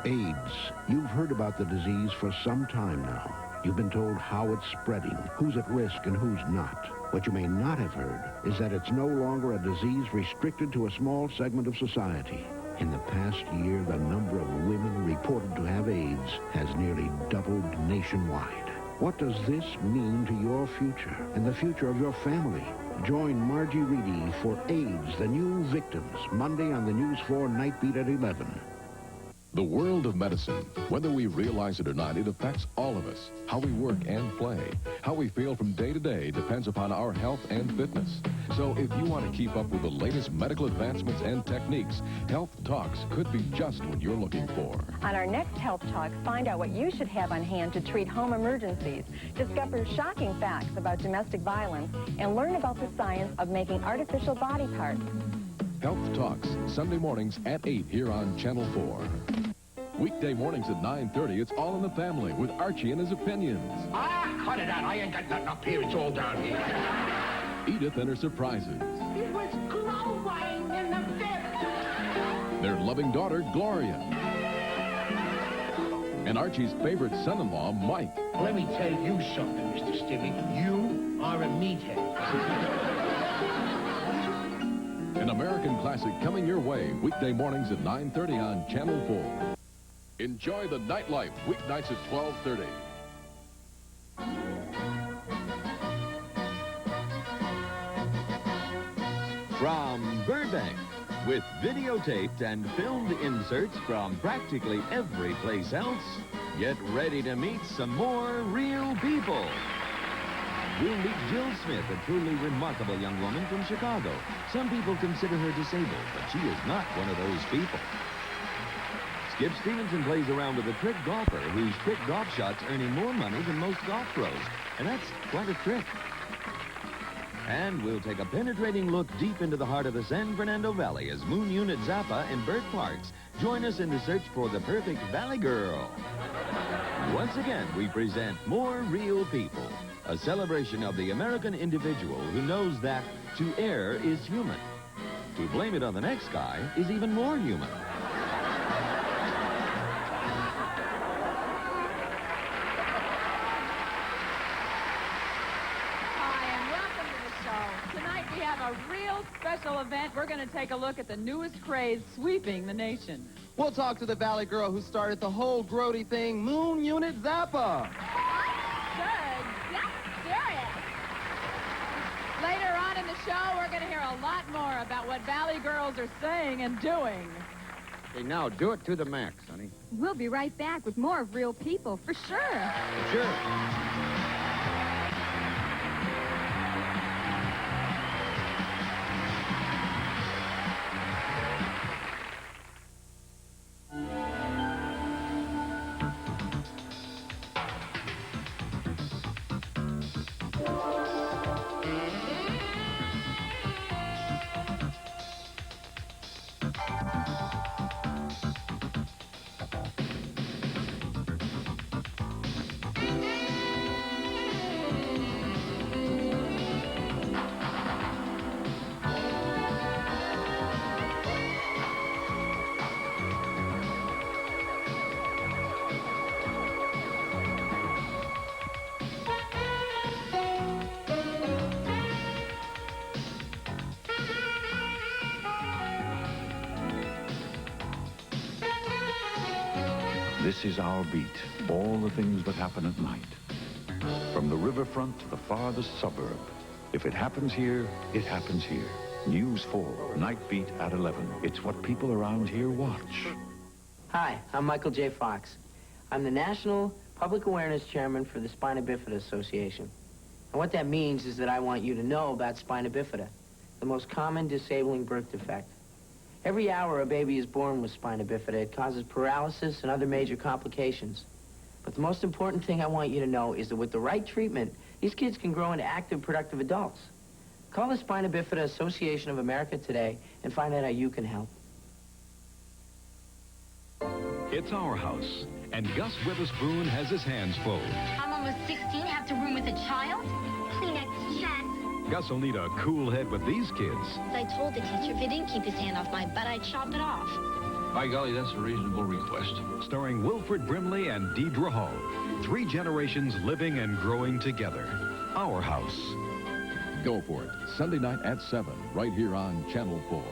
AIDS. You've heard about the disease for some time now. You've been told how it's spreading, who's at risk and who's not. What you may not have heard is that it's no longer a disease restricted to a small segment of society. In the past year, the number of women reported to have AIDS has nearly doubled nationwide. What does this mean to your future and the future of your family? Join Margie Reedy for AIDS, the New Victims, Monday on the News 4 Night Beat at 11. The world of medicine, whether we realize it or not, it affects all of us. How we work and play, how we feel from day to day depends upon our health and fitness. So if you want to keep up with the latest medical advancements and techniques, Health Talks could be just what you're looking for. On our next Health Talk, find out what you should have on hand to treat home emergencies, discover shocking facts about domestic violence, and learn about the science of making artificial body parts. Health Talks, Sunday mornings at 8 here on Channel 4. Weekday mornings at 9:30, it's All in the Family with Archie and his opinions. Ah, cut it out. I ain't got nothing up here. It's all down here. Edith and her surprises. It was glowing in the fifth. Their loving daughter, Gloria. And Archie's favorite son-in-law, Mike. Let me tell you something, Mr. Stimmy. You are a meathead. An American classic coming your way, weekday mornings at 9:30 on Channel 4. Enjoy the nightlife, weeknights at 12:30. from Burbank, with videotaped and filmed inserts from practically every place else, get ready to meet some more real people. We'll meet Jill Smith, a truly remarkable young woman from Chicago. Some people consider her disabled, but she is not one of those people. Skip Stevenson plays around with a trick golfer whose trick golf shots earn him more money than most golf pros. And that's quite a trick. And we'll take a penetrating look deep into the heart of the San Fernando Valley as Moon Unit Zappa and Bert Parks join us in the search for the perfect Valley Girl. Once again, we present More Real People, a celebration of the American individual who knows that to err is human. To blame it on the next guy is even more human. A real special event. We're going to take a look at the newest craze sweeping the nation. We'll talk to the Valley girl who started the whole grody thing, Moon Unit Zappa. Good. That's serious. Later on in the show, we're going to hear a lot more about what Valley girls are saying and doing. Okay, now do it to the max, honey. We'll be right back with more of Real People, for sure. For sure. This is our beat, all the things that happen at night. From the riverfront to the farthest suburb. If it happens here, it happens here. News 4, Night Beat at 11. It's what people around here watch. Hi, I'm Michael J. Fox. I'm the National Public Awareness Chairman for the Spina Bifida Association. And what that means is that I want you to know about spina bifida, the most common disabling birth defect. Every hour a baby is born with spina bifida, it causes paralysis and other major complications. But the most important thing I want you to know is that with the right treatment, these kids can grow into active, productive adults. Call the Spina Bifida Association of America today and find out how you can help. It's our house, and Gus Witherspoon has his hands full. I'm almost 16, have to room with a child? Kleenex, yes. Gus will need a cool head with these kids. I told the teacher if he didn't keep his hand off my butt, I'd chop it off. By golly, that's a reasonable request. Starring Wilfred Brimley and Deidre Hall. 3 generations living and growing together. Our house. Go for it. Sunday night at 7, right here on Channel 4.